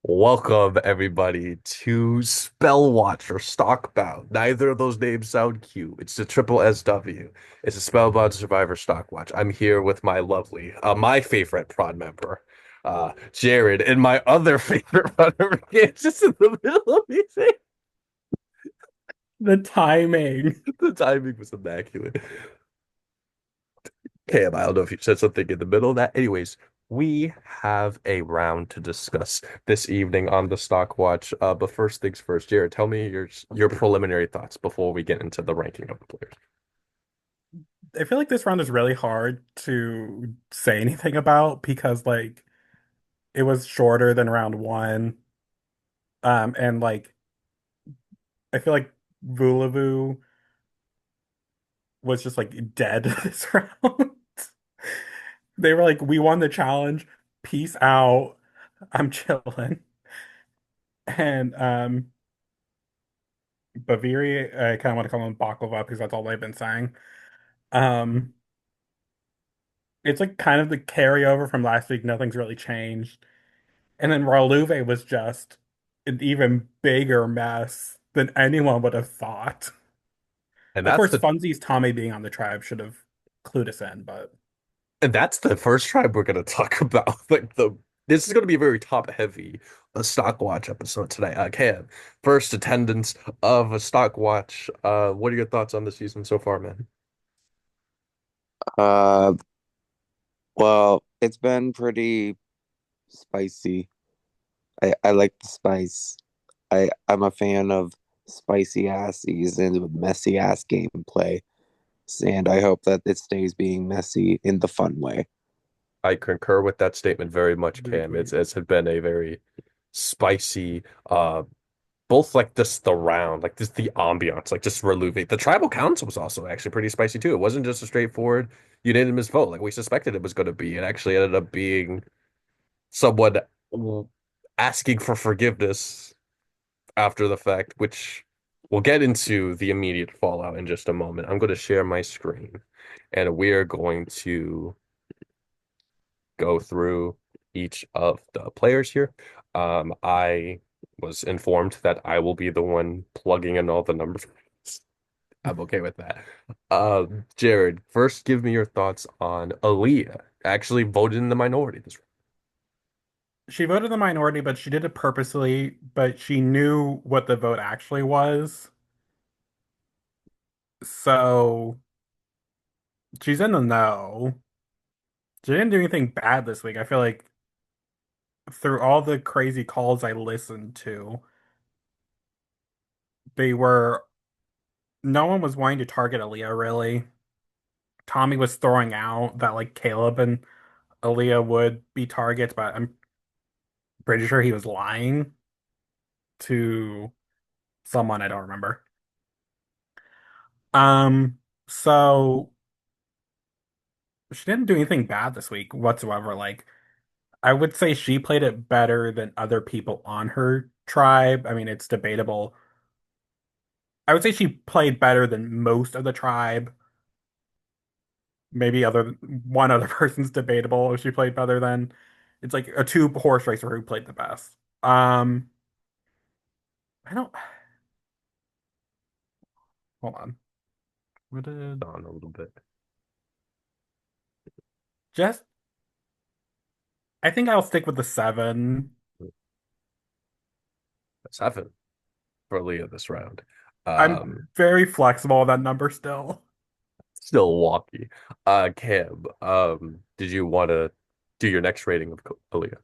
Welcome everybody to Spellwatch or Stockbound. Neither of those names sound cute. It's the triple SW. It's a Spellbound Survivor Stockwatch. I'm here with my favorite prod member, Jared, and my other favorite prod member. It's just in the middle of me saying The timing. the timing was immaculate. Cam, I don't know if you said something in the middle of that. Anyways, we have a round to discuss this evening on the Stock Watch. But first things first, Jared, tell me your preliminary thoughts before we get into the ranking of the players. I feel like this round is really hard to say anything about because it was shorter than round one. And I feel like Vulavu was just dead this round. They were like, we won the challenge. Peace out. I'm chilling. And Baviri, I kind of want to call him Baklava because that's all they've been saying. Um, it's like kind of the carryover from last week. Nothing's really changed. And then Raluve was just an even bigger mess than anyone would have thought. And Of that's course, the Funzy's Tommy being on the tribe should have clued us in, but and that's the first tribe we're gonna talk about. This is gonna be a very top heavy Stock Watch episode tonight. Cam, first attendance of a Stock Watch. What are your thoughts on the season so far, man? Uh, well, it's been pretty spicy. I like the spice. I'm a fan of spicy ass seasons with messy ass gameplay, and I hope that it stays being messy in the fun way. I concur with that statement very much, Cam. briefly. It's had been a very spicy, both like just the round, like just the ambiance, like just relieving. The tribal council was also actually pretty spicy too. It wasn't just a straightforward unanimous vote like we suspected it was going to be. It actually ended up being someone asking for forgiveness after the fact, which we'll get into the immediate fallout in just a moment. I'm going to share my screen and we are going to go through each of the players here. I was informed that I will be the one plugging in all the numbers. I'm okay with that. Jared, first give me your thoughts on Aaliyah actually voted in the minority this round. She voted the minority, but she did it purposely, but she knew what the vote actually was. So she's in the know. She didn't do anything bad this week. I feel like through all the crazy calls I listened to, they were no one was wanting to target Aaliyah really. Tommy was throwing out that like Caleb and Aaliyah would be targets, but I'm pretty sure he was lying to someone I don't remember. Um, so she didn't do anything bad this week whatsoever. Like I would say she played it better than other people on her tribe. I mean, it's debatable. I would say she played better than most of the tribe. Maybe one other person's debatable if she played better than. It's like a two horse racer who played the best. I don't hold on. What did On a little bit. just I think I'll stick with the seven. Seven for Aaliyah this round. I'm Um, very flexible on that number still. Still wonky. Cam, did you want to do your next rating of Aaliyah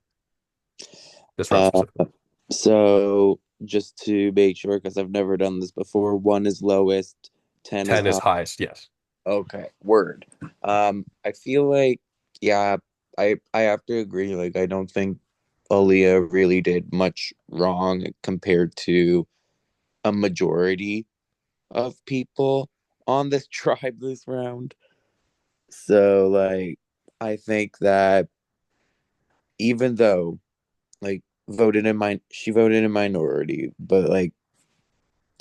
this round Uh, specifically? so just to make sure, because I've never done this before, one is lowest, 10 is 10 is high. highest, yes. Okay, word. I feel like, yeah, I have to agree. Like, I don't think Aaliyah really did much wrong compared to a majority of people on this tribe this round. So, like, I think that even though, like, she voted in minority, but like,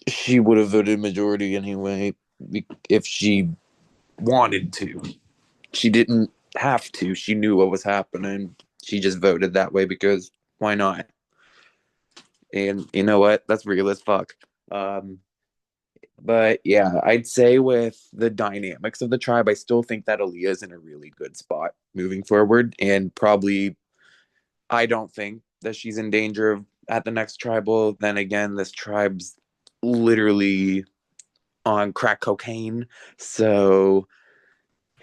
she would have voted majority anyway if she wanted to. She didn't have to. She knew what was happening. She just voted that way because why not? And you know what? That's real as fuck. Um, but yeah, I'd say with the dynamics of the tribe, I still think that Aaliyah's in a really good spot moving forward. And probably, I don't think that she's in danger of at the next tribal. Then again, this tribe's literally on crack cocaine. So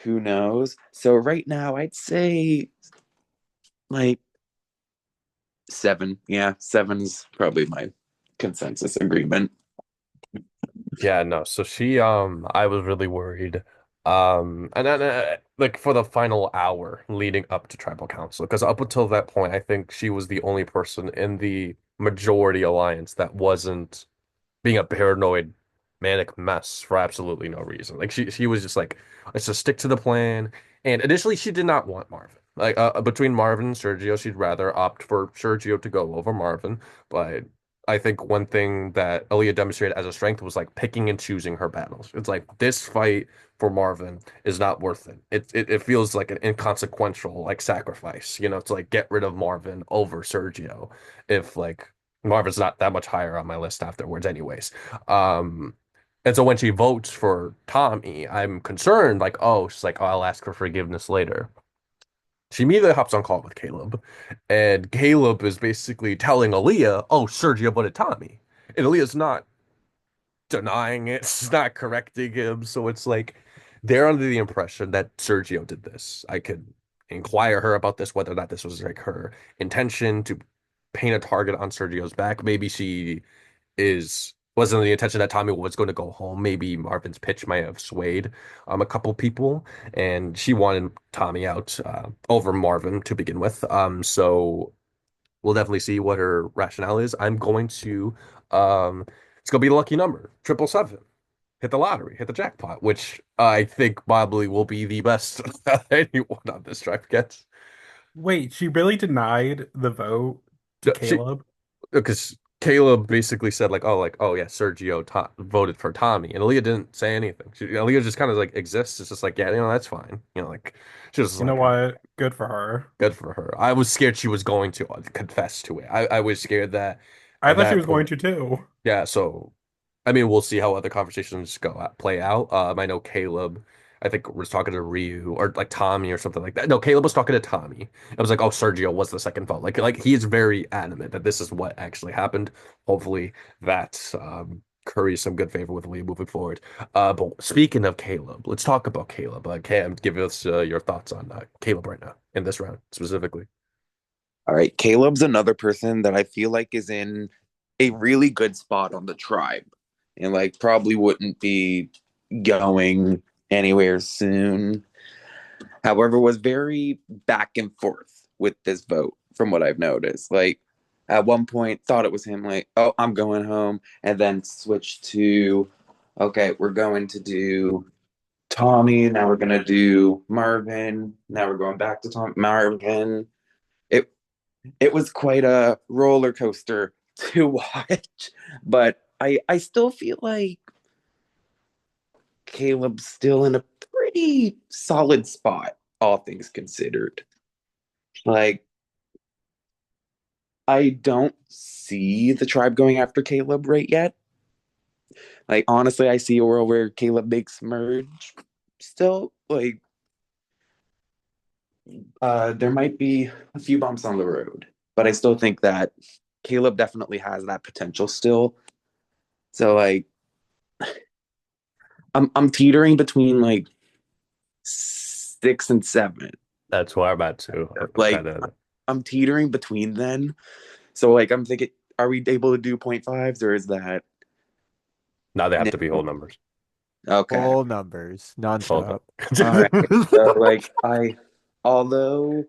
who knows? So right now, I'd say like seven. Yeah, seven's probably my consensus agreement. Yeah, no. So I was really worried. And then like for the final hour leading up to tribal council, because up until that point, I think she was the only person in the majority alliance that wasn't being a paranoid, manic mess for absolutely no reason. Like she was just like, let's just stick to the plan. And initially, she did not want Marvin. Like between Marvin and Sergio, she'd rather opt for Sergio to go over Marvin. But I think one thing that Aaliyah demonstrated as a strength was like picking and choosing her battles. It's like this fight for Marvin is not worth it. It feels like an inconsequential like sacrifice. You know, to like get rid of Marvin over Sergio if like Marvin's not that much higher on my list afterwards, anyways. Um, and so when she votes for Tommy, I'm concerned, like, oh, she's like, oh, I'll ask for forgiveness later. She immediately hops on call with Caleb, and Caleb is basically telling Aaliyah, oh, Sergio voted Tommy. And Aaliyah's not denying it, she's not correcting him. So it's like they're under the impression that Sergio did this. I could inquire her about this, whether or not this was like her intention to paint a target on Sergio's back. Maybe she is wasn't the intention that Tommy was going to go home. Maybe Marvin's pitch might have swayed a couple people, and she wanted Tommy out over Marvin to begin with. So we'll definitely see what her rationale is. I'm going to it's gonna be the lucky number, 777. Hit the lottery, hit the jackpot, which I think probably will be the best anyone on this drive gets. Wait, she really denied the vote to No, She Caleb? because Caleb basically said like oh yeah, Sergio to voted for Tommy, and Aaliyah didn't say anything. Aaliyah just kind of like exists. It's just like yeah, that's fine. Like she was just You know like all right, what? Good for her. good for her. I was scared she was going to confess to it. I was scared that I at thought she that was going point, to too. yeah. So I mean, we'll see how other conversations play out. I know Caleb, I think was talking to Ryu or like Tommy or something like that. No, Caleb was talking to Tommy. I was like, oh, Sergio was the second vote. Like he is very adamant that this is what actually happened. Hopefully that curries some good favor with Lee moving forward. But speaking of Caleb, let's talk about Caleb. Cam, give us your thoughts on Caleb right now in this round specifically. All right, Caleb's another person that I feel like is in a really good spot on the tribe and like probably wouldn't be going anywhere soon. However, was very back and forth with this vote from what I've noticed. Like at one point thought it was him like, "Oh, I'm going home," and then switched to, "Okay, we're going to do Tommy, now we're going to do Marvin, now we're going back to Tom Marvin." It it was quite a roller coaster to watch, but I still feel like Caleb's still in a pretty solid spot, all things considered. Like I don't see the tribe going after Caleb right yet. Like honestly, I see a world where Caleb makes merge still. Like there might be a few bumps on the road, but I still think that Caleb definitely has that potential still. So like I'm teetering between like 6 and 7. That's where I'm at too. Like Kind of I'm teetering between then. So like I'm thinking, are we able to do point fives or is that now they have to be whole no? numbers. Okay. Full numbers, Hold nonstop. All right. on. So like although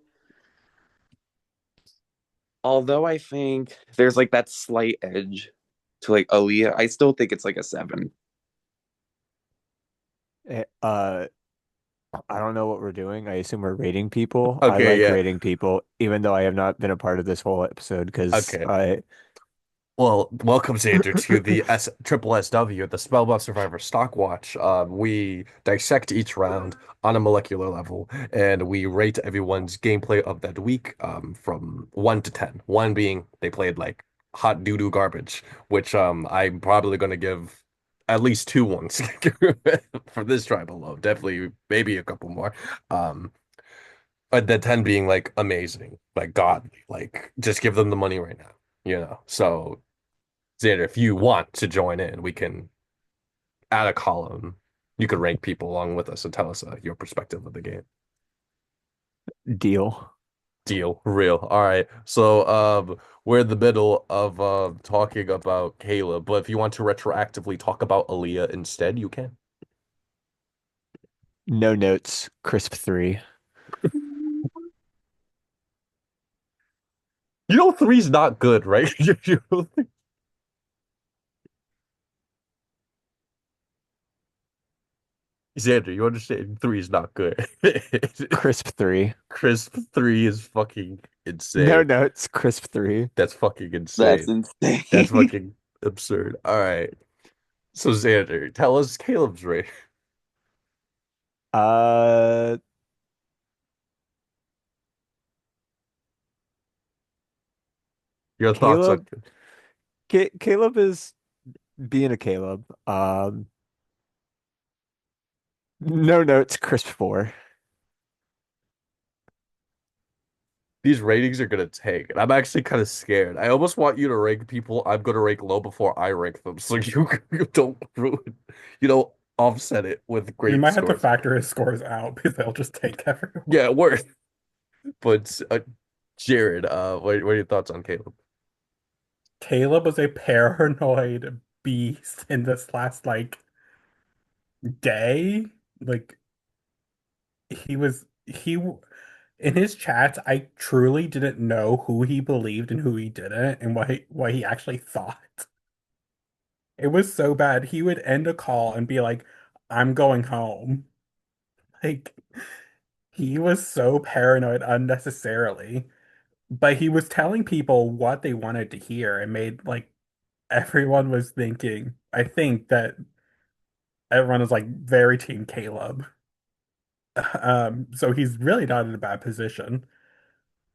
although I think there's like that slight edge to like Aaliyah, I still think it's like a 7. Eh, I don't know what we're doing. I assume we're rating people. I Okay, like yeah. rating people, even though I have not been a part of this whole episode because Okay. I Well, welcome, Xander, to the Triple SW, the Spellbound Survivor Stockwatch. We dissect each round on a molecular level, and we rate everyone's gameplay of that week from 1 to 10. 1 being they played like hot doo-doo garbage, which I'm probably gonna give at least two ones for this tribe alone. Definitely maybe a couple more. Um but the 10 being like amazing, like godly, like just give them the money right now, you know. So Xander, if you want to join in, we can add a column. You could rank people along with us and tell us your perspective of the game. Deal. Deal. Real. All right. So we're in the middle of talking about Caleb, but if you want to retroactively talk about Aaliyah instead, you can. No notes. Crisp 3. You know three's not good, right? Xander, you understand three's not good. Crisp 3. Crisp three is fucking No insane. notes. Crisp 3. That's fucking That's insane. That's insane. fucking absurd. All right. So Xander, tell us Caleb's rate. Uh, Your thoughts on Caleb. Caleb is being a Caleb. No notes. Crisp 4. these ratings are gonna tank, and I'm actually kind of scared. I almost want you to rank people I'm gonna rank low before I rank them, so you don't ruin, offset it with We great might have to scores. factor his scores out because they'll just take everyone. Yeah, worth. But Jared, what are your thoughts on Caleb? Caleb was a paranoid beast in this last like day. Like he in his chats, I truly didn't know who he believed and who he didn't and what he actually thought. It was so bad. He would end a call and be like, "I'm going home." Like he was so paranoid unnecessarily. But he was telling people what they wanted to hear and made like everyone was thinking, I think that everyone is like very team Caleb. So he's really not in a bad position.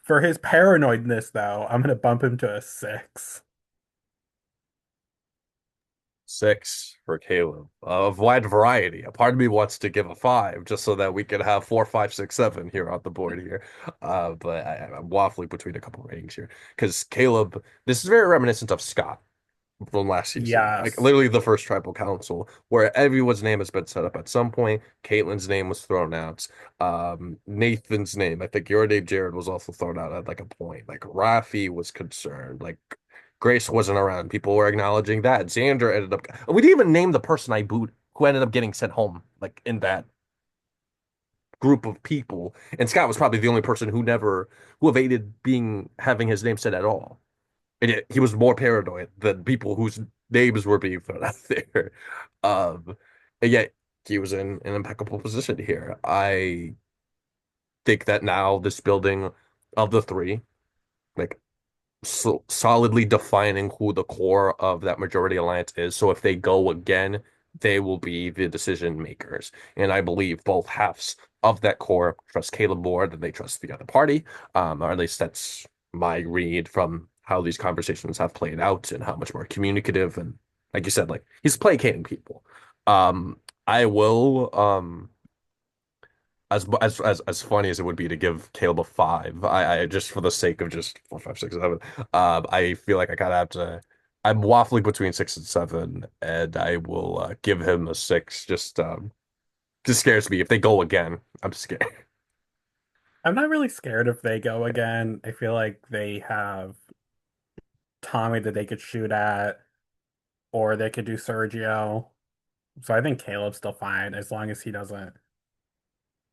For his paranoidness, though, I'm gonna bump him to a 6. Six for Caleb. Of wide variety. A part of me wants to give a five just so that we can have four, five, six, seven here on the board here. But I'm waffling between a couple ratings here because Caleb, this is very reminiscent of Scott from last season. Like Yes. literally the first tribal council where everyone's name has been set up at some point. Caitlin's name was thrown out. Nathan's name, I think your name, Jared, was also thrown out at like a point. Like Rafi was concerned. Like Grace wasn't around. People were acknowledging that. Xander ended up. We didn't even name the person I boot who ended up getting sent home, like in that group of people. And Scott was probably the only person who evaded being having his name said at all. And yet he was more paranoid than people whose names were being thrown out there. Um, and yet he was in an impeccable position here. I think that now this building of the three, like solidly defining who the core of that majority alliance is. So if they go again, they will be the decision makers. And I believe both halves of that core trust Caleb more than they trust the other party. Or at least that's my read from how these conversations have played out and how much more communicative and like you said, like he's placating people. I will as funny as it would be to give Caleb a five, I just for the sake of just four, five, six, seven, I feel like I kind of have to. I'm waffling between six and seven, and I will give him a six. Just scares me if they go again. I'm scared. I'm not really scared if they go again. I feel like they have Tommy that they could shoot at, or they could do Sergio. So I think Caleb's still fine as long as he doesn't,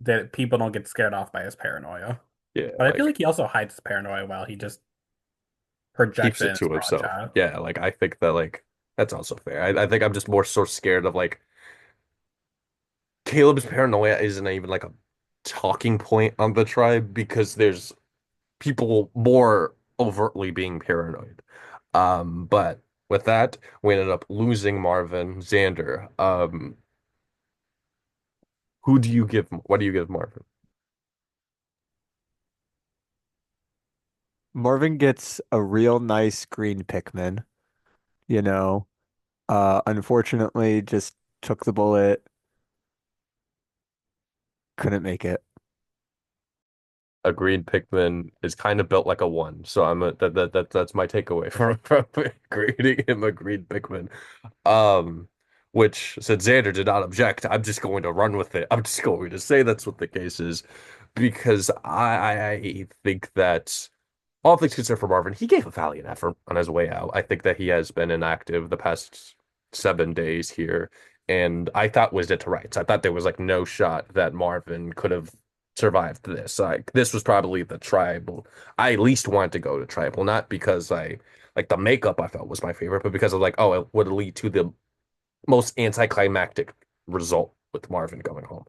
that people don't get scared off by his paranoia. Yeah, But I feel like like he also hides his paranoia while he just projects keeps it it in his to broad himself. chat. Yeah, like I think that like that's also fair. I think I'm just more so scared of like Caleb's paranoia isn't even like a talking point on the tribe because there's people more overtly being paranoid. But with that, we ended up losing Marvin, Xander. What do you give Marvin? Marvin gets a real nice green Pikmin, you know. Unfortunately, just took the bullet, couldn't make it. A green Pikmin is kind of built like a one, so that's my takeaway from creating him a green Pikmin. Um, which since Xander did not object, I'm just going to run with it. I'm just going to say that's what the case is because I think that all things considered for Marvin, he gave a valiant effort on his way out. I think that he has been inactive the past 7 days here, and I thought was it to rights. I thought there was like no shot that Marvin could have survived this. Like this was probably the tribal. I at least wanted to go to tribal, not because I like the makeup I felt was my favorite, but because of like, oh, it would lead to the most anticlimactic result with Marvin going home.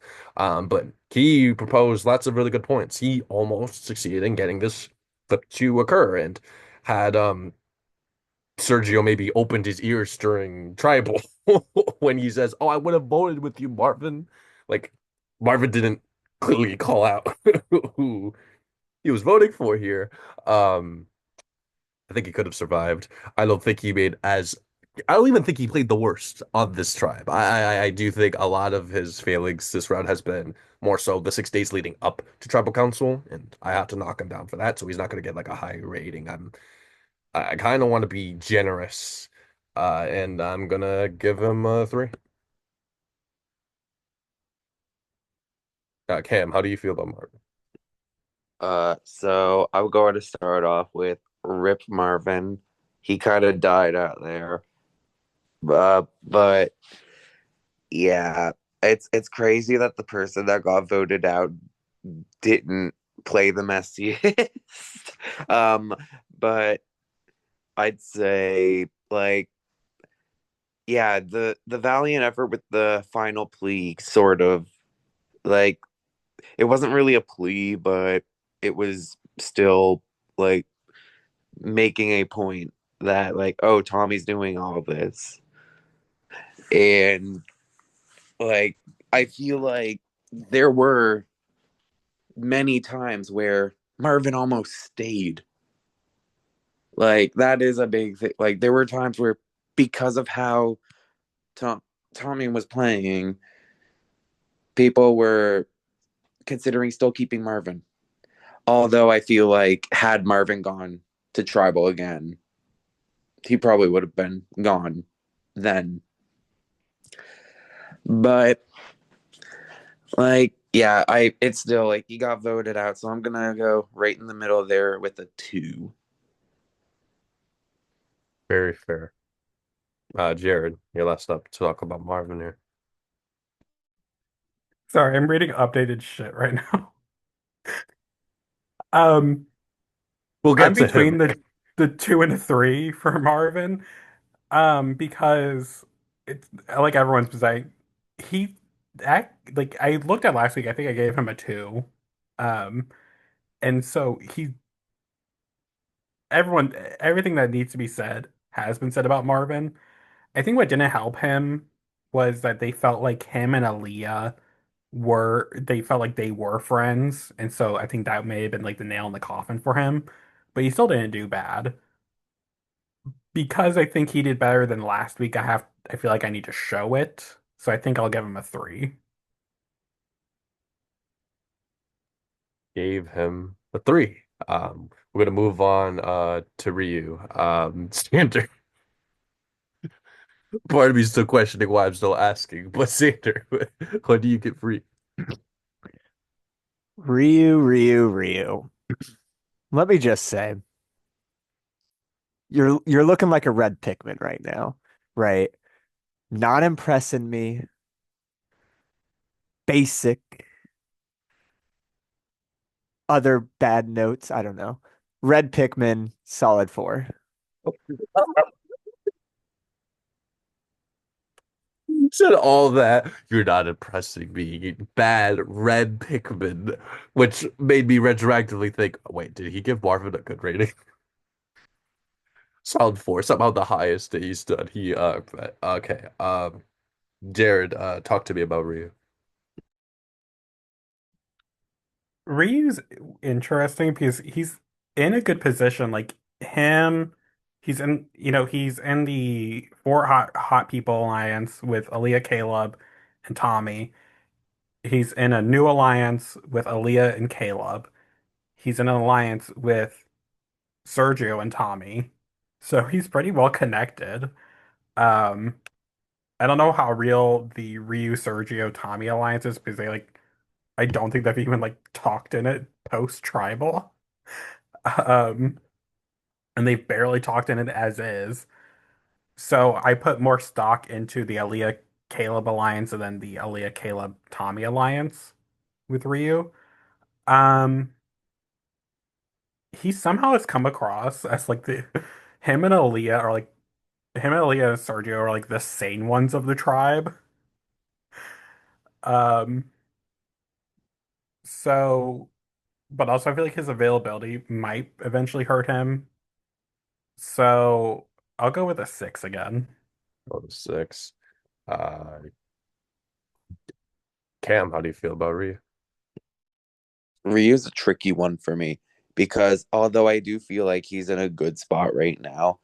But he proposed lots of really good points. He almost succeeded in getting this flip to occur and had Sergio maybe opened his ears during tribal when he says, "Oh, I would have voted with you, Marvin." Like Marvin didn't clearly call out who he was voting for here. Um, I think he could have survived. I don't think he made as I don't even think he played the worst on this tribe. I do think a lot of his failings this round has been more so the 6 days leading up to tribal council, and I have to knock him down for that. So he's not going to get like a high rating. I kind of want to be generous, and I'm gonna give him a three. Cam, how do you feel about Martin? So I'm going to start off with Rip Marvin. He kind of died out there. But yeah, it's crazy that the person that got voted out didn't play the messiest. um, but I'd say like yeah, the valiant effort with the final plea sort of like it wasn't really a plea, but it was still like making a point that like, oh, Tommy's doing all of this. And like I feel like there were many times where Marvin almost stayed. Like that is a big thing. Like there were times where because of how Tom Tommy was playing, people were considering still keeping Marvin. Although I feel like had Marvin gone to tribal again, he probably would have been gone then. But like, yeah, I it's still like he got voted out, so I'm gonna go right in the middle there with a two. Very fair. Jared, you're last up to talk about Marvin here. Sorry, I'm reading updated shit right now. Um, We'll I'm get to him. between the two and a three for Marvin. Because it's like everyone's been saying, he act like I looked at last week, I think I gave him a two. Um, and so everything that needs to be said has been said about Marvin. I think what didn't help him was that they felt like him and Aaliyah they felt like they were friends, and so I think that may have been like the nail in the coffin for him. But he still didn't do bad. Because I think he did better than last week, I feel like I need to show it. So I think I'll give him a three. Gave him a three. We're gonna move on to Ryu. Sander, part of me is still questioning why I'm still asking, but Sander, what do you get free? Ryu. Let me just say, you're looking like a red Pikmin right now, right? Not impressing me. Basic. Other bad notes, I don't know. Red Pikmin, solid four. You said all that. You're not impressing me. Bad red Pikmin, which made me retroactively think, wait, did he give Marvin a good rating? Solid four, somehow the highest that he's done. Okay. Jared, talk to me about Ryu. Ryu's interesting because in a good position. Like him, he's in the Four Hot People Alliance with Aaliyah, Caleb, and Tommy. He's in a new alliance with Aaliyah and Caleb. He's in an alliance with Sergio and Tommy. So he's pretty well connected. Um, I don't know how real the Ryu Sergio Tommy alliance is because I don't think they've even like talked in it post tribal. Um, and they've barely talked in it as is. So I put more stock into the Aaliyah Caleb alliance and then the Aaliyah Caleb Tommy alliance with Ryu. Um, he somehow has come across as like the him and Aaliyah are like him and Aaliyah and Sergio are like the sane ones of the tribe. Um, so but also I feel like his availability might eventually hurt him. So I'll go with a six again. Oh, the six. Uh, Cam, how do you feel about Ryu? Ryu's a tricky one for me because although I do feel like he's in a good spot right now,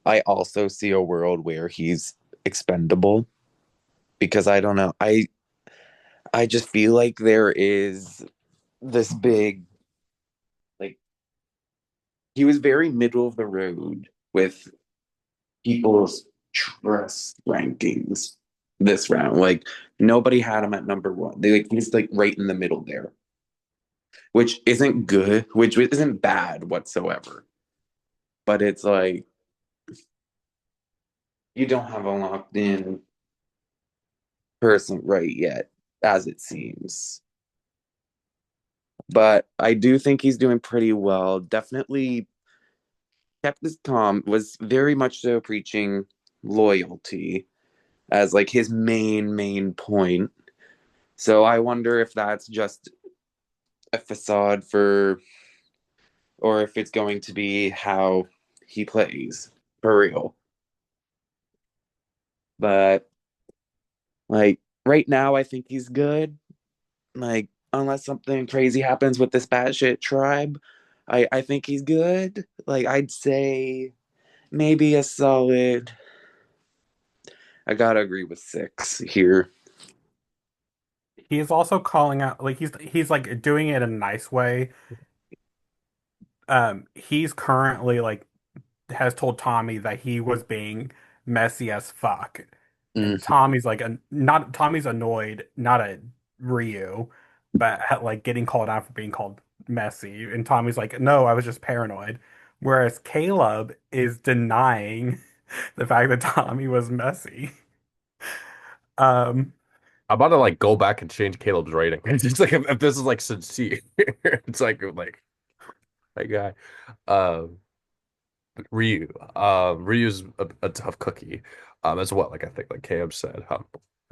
I also see a world where he's expendable because I don't know. I just feel like there is this big like he was very middle of the road with people's trust rankings this round. Like nobody had him at number one. He's like right in the middle there, which isn't good, which isn't bad whatsoever. But it's like you don't have a locked in person right yet, as it seems. But I do think he's doing pretty well. Definitely kept his calm, was very much so preaching loyalty as like his main point. So I wonder if that's just a facade for, or if it's going to be how he plays for real. But like right now, I think he's good. Like unless something crazy happens with this batshit tribe, I think he's good. Like I'd say maybe a solid. I gotta agree with six here. He is also calling out like he's like doing it in a nice way. He's currently like has told Tommy that he was being messy as fuck. And Mm. Tommy's like not Tommy's annoyed, not at Ryu, but at, like getting called out for being called messy. And Tommy's like, no, I was just paranoid. Whereas Caleb is denying the fact that Tommy was messy. Um, I'm about to like go back and change Caleb's rating. It's just like if this is like sincere, it's like that guy. Um, Ryu. Ryu's a tough cookie. As well. Like I think, like Caleb said. I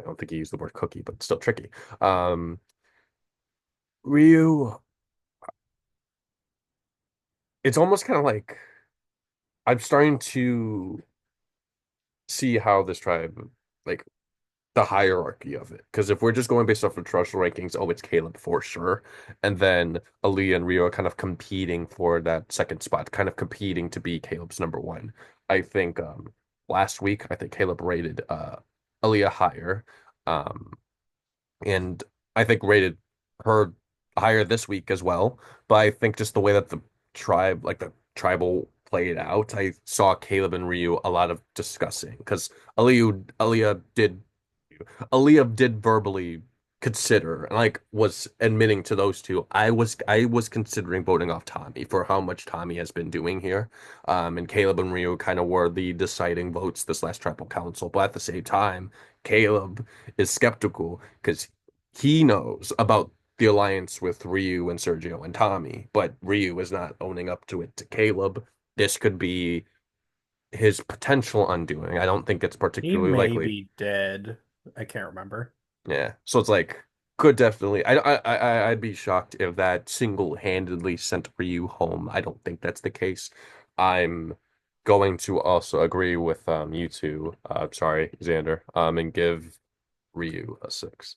don't think he used the word cookie, but still tricky. Um, Ryu. It's almost kind of like I'm starting to see how this tribe, like the hierarchy of it. Because if we're just going based off of traditional rankings, oh, it's Caleb for sure. And then Ali and Rio are kind of competing for that second spot, kind of competing to be Caleb's number one. I think last week, I think Caleb rated Aaliyah higher. Um, and I think rated her higher this week as well. But I think just the way that the tribe, like the tribal played out, I saw Caleb and Ryu a lot of discussing because Aaliyah did verbally consider and like was admitting to those two. I was considering voting off Tommy for how much Tommy has been doing here. And Caleb and Ryu kind of were the deciding votes this last tribal council. But at the same time, Caleb is skeptical because he knows about the alliance with Ryu and Sergio and Tommy, but Ryu is not owning up to it to Caleb. This could be his potential undoing. I don't think it's he particularly may likely. be dead. I can't remember. Yeah. So it's like could definitely I'd be shocked if that single-handedly sent Ryu home. I don't think that's the case. I'm going to also agree with you two, sorry, Xander, and give Ryu a six.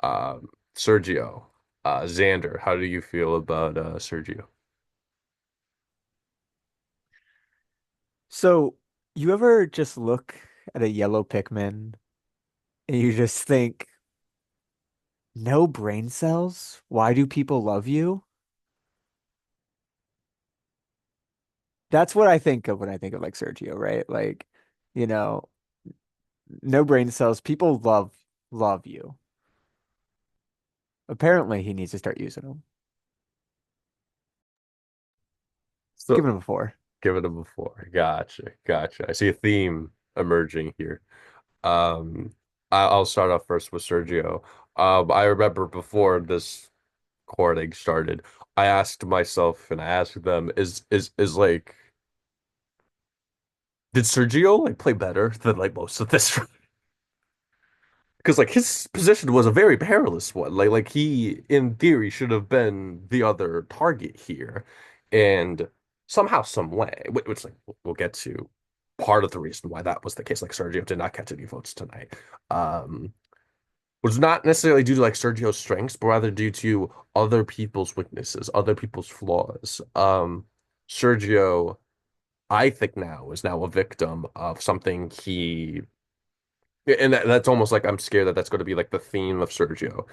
Sergio, Xander, how do you feel about Sergio? So, you ever just look at a yellow Pikmin and you just think, no brain cells? Why do people love you? That's what I think of when I think of like Sergio, right? Like, you know, no brain cells. People love you. Apparently, he needs to start using them. Give So him a four. give it a before. Gotcha, gotcha. I see a theme emerging here. Um, I'll start off first with Sergio. I remember before this recording started, I asked myself and I asked them, is like, did Sergio like play better than like most of this? Because like his position was a very perilous one. Like he in theory should have been the other target here, and somehow, some way, which like we'll get to part of the reason why that was the case. Like Sergio did not catch any votes tonight. Um, was not necessarily due to like Sergio's strengths, but rather due to other people's weaknesses, other people's flaws. Sergio, I think now is now a victim of something he and that's almost like I'm scared that that's going to be like the theme of Sergio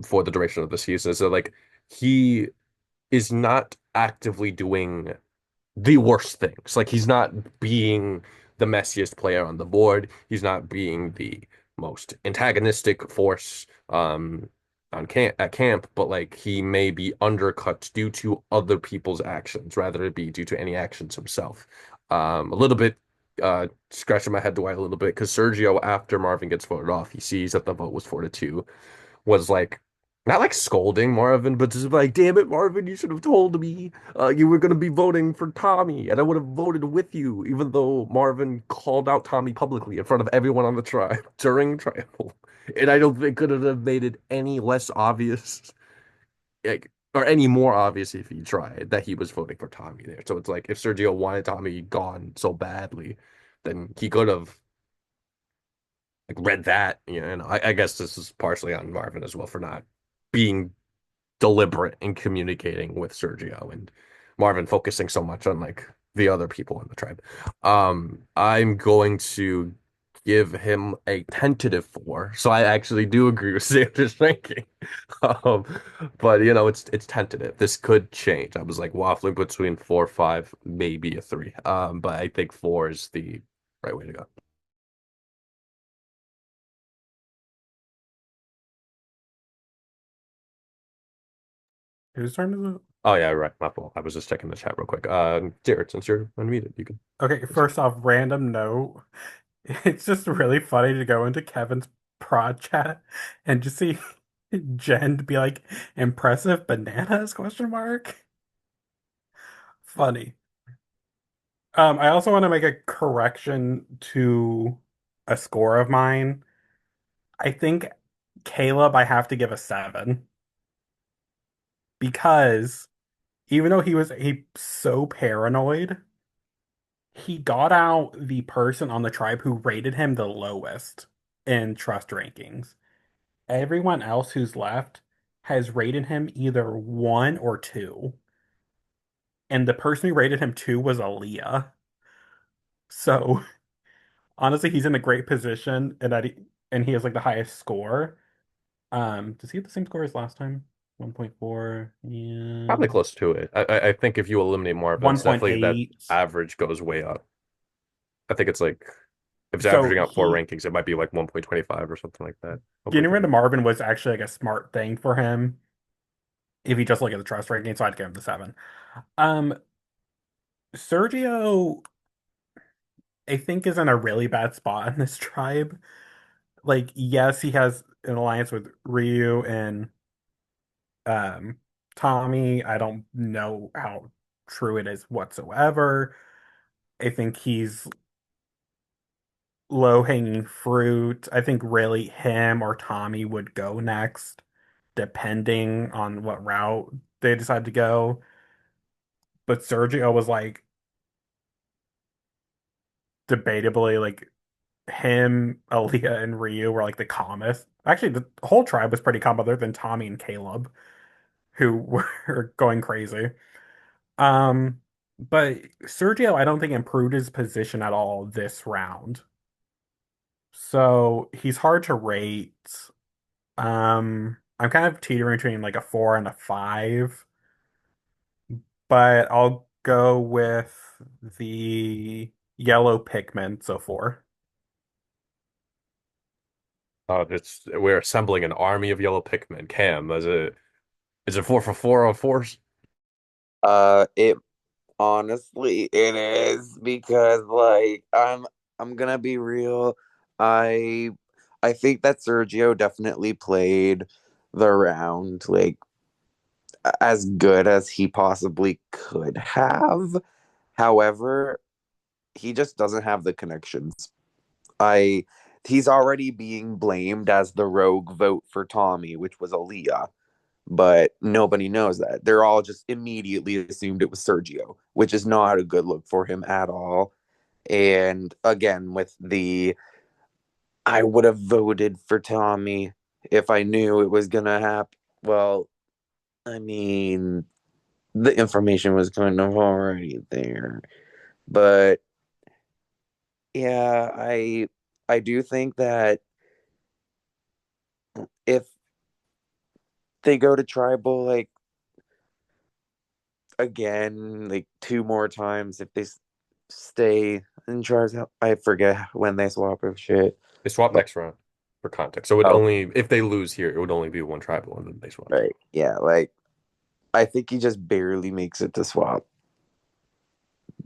for the duration of the season. So like he is not actively doing the worst things. Like he's not being the messiest player on the board. He's not being the most antagonistic force on camp at camp, but like he may be undercut due to other people's actions rather than be due to any actions himself. A little bit scratching my head why a little bit because Sergio, after Marvin gets voted off, he sees that the vote was 4-2, was like not like scolding Marvin, but just like, damn it, Marvin, you should have told me you were going to be voting for Tommy, and I would have voted with you, even though Marvin called out Tommy publicly in front of everyone on the tribe during trial. And I don't think could have made it any less obvious, like, or any more obvious if he tried that he was voting for Tommy there. So it's like if Sergio wanted Tommy gone so badly, then he could have like read that. You know, I guess this is partially on Marvin as well for not being deliberate in communicating with Sergio and Marvin focusing so much on like the other people in the tribe. I'm going to give him a tentative four. So I actually do agree with Xander's ranking. Um, but you know, it's tentative. This could change. I was like waffling between 4, 5, maybe a 3. But I think 4 is the right way to go. Whose turn is it? Oh yeah, right. My fault. I was just checking the chat real quick. Jared, since you're unmuted, you can. Okay, first off, random note. It's just really funny to go into Kevin's prod chat and just see Jen be like, impressive bananas, question mark. Funny. I also want to make a correction to a score of mine. I think Caleb, I have to give a 7 because even though he so paranoid, he got out the person on the tribe who rated him the lowest in trust rankings. Everyone else who's left has rated him either 1 or 2, and the person who rated him 2 was Aaliyah. So honestly, he's in a great position, and he has like the highest score. Does he have the same score as last time? 1.4, Probably yeah. close to it. I think if you eliminate Marvin, it's definitely that 1.8. average goes way up. I think it's like if it's So averaging out four he rankings, it might be like 1.25 or something like that. getting rid 1.3. of Marvin was actually like a smart thing for him if you just look at the trust ranking, so I'd give him the 7. Um, Sergio, I think, is in a really bad spot in this tribe. Like, yes, he has an alliance with Ryu and um Tommy. I don't know how true it is whatsoever. I think he's low-hanging fruit. I think really him or Tommy would go next, depending on what route they decide to go. But Sergio was like debatably like him, Aaliyah, and Ryu were like the calmest. Actually, the whole tribe was pretty calm other than Tommy and Caleb, who were going crazy. Um, But Sergio, I don't think improved his position at all this round. So he's hard to rate. I'm kind of teetering between like a 4 and a 5, but I'll go with the yellow Pikmin, so 4. It's we're assembling an army of yellow Pikmin. Cam, is it 4 for 4 on force? It honestly it is because like I'm gonna be real. I I think that Sergio definitely played the round like as good as he possibly could have. However, he just doesn't have the connections. I He's already being blamed as the rogue vote for Tommy, which was Aaliyah, but nobody knows that. They're all just immediately assumed it was Sergio, which is not a good look for him at all. And again, with the I would have voted for Tommy if I knew it was gonna happen. Well, I mean, the information was kind of already there, but yeah, I do think that if they go to tribal like again like two more times, if they stay in tribes, I forget when they swap of shit. They swap But next round for context. So it would oh, only if they lose here, it would only be one tribal and then they swap. right, yeah, like I think he just barely makes it to swap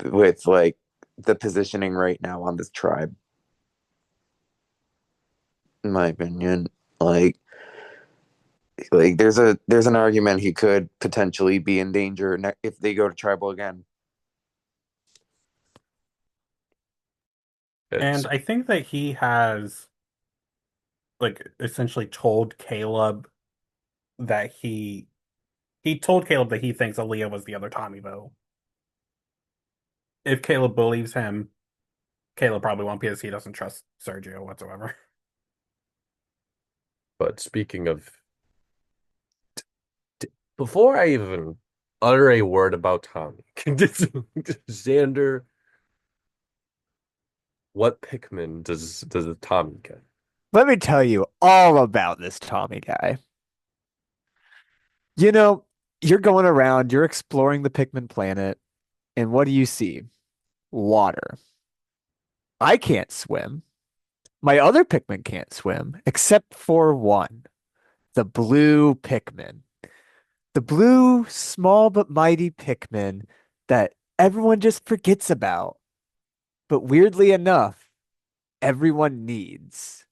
with like the positioning right now on this tribe, in my opinion. Like there's an argument he could potentially be in danger if they go to tribal again. It's And I think that he has like essentially told Caleb that he told Caleb that he thinks Aaliyah was the other Tommy though. If Caleb believes him, Caleb probably won't because he doesn't trust Sergio whatsoever. but speaking of before I even utter a word about Tommy, Xander, what Pikmin does the Tommy get? Let me tell you all about this Tommy guy. You know, you're going around, you're exploring the Pikmin planet, and what do you see? Water. I can't swim. My other Pikmin can't swim, except for one, the blue Pikmin. The blue, small but mighty Pikmin that everyone just forgets about. But weirdly enough, everyone needs.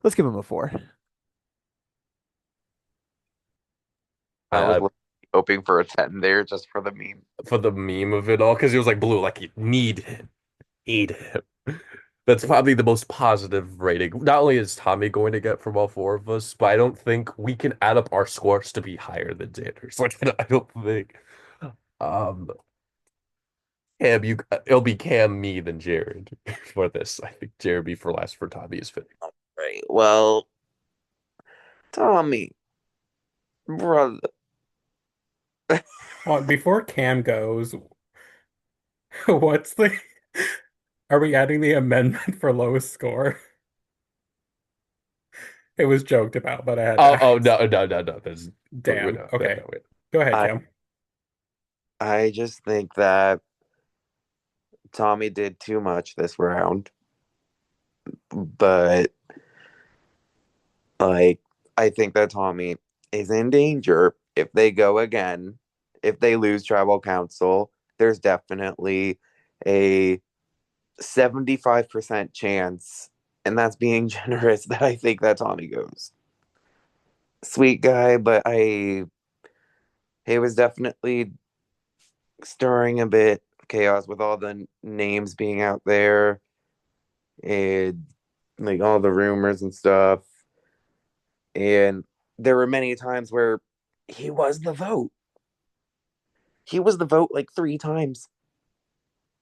Let's give him a 4. I was I hoping for a 10 there just for the meme. for the meme of it all because he was like blue, like you need him. That's probably the most positive rating. Not only is Tommy going to get from all four of us, but I don't think we can add up our scores to be higher than Xander's. Like I don't think. Um, Cam, it'll be Cam, me, then Jared for this. I think Jared be for last for Tommy is fitting. Right. Well, Tommy, brother. Well, before Cam goes, what's the are we adding the amendment for lowest score? It was joked about, but I had to Oh ask. no. That's Damn. Okay. wait. Go ahead, I Cam. I just think that Tommy did too much this round, but like I think that Tommy is in danger if they go again. If they lose tribal council, there's definitely a 75% chance, and that's being generous, that I think that Tommy goes. Sweet guy, but he was definitely stirring a bit of chaos with all the names being out there and like all the rumors and stuff. And there were many times where he was the vote. He was the vote like three times.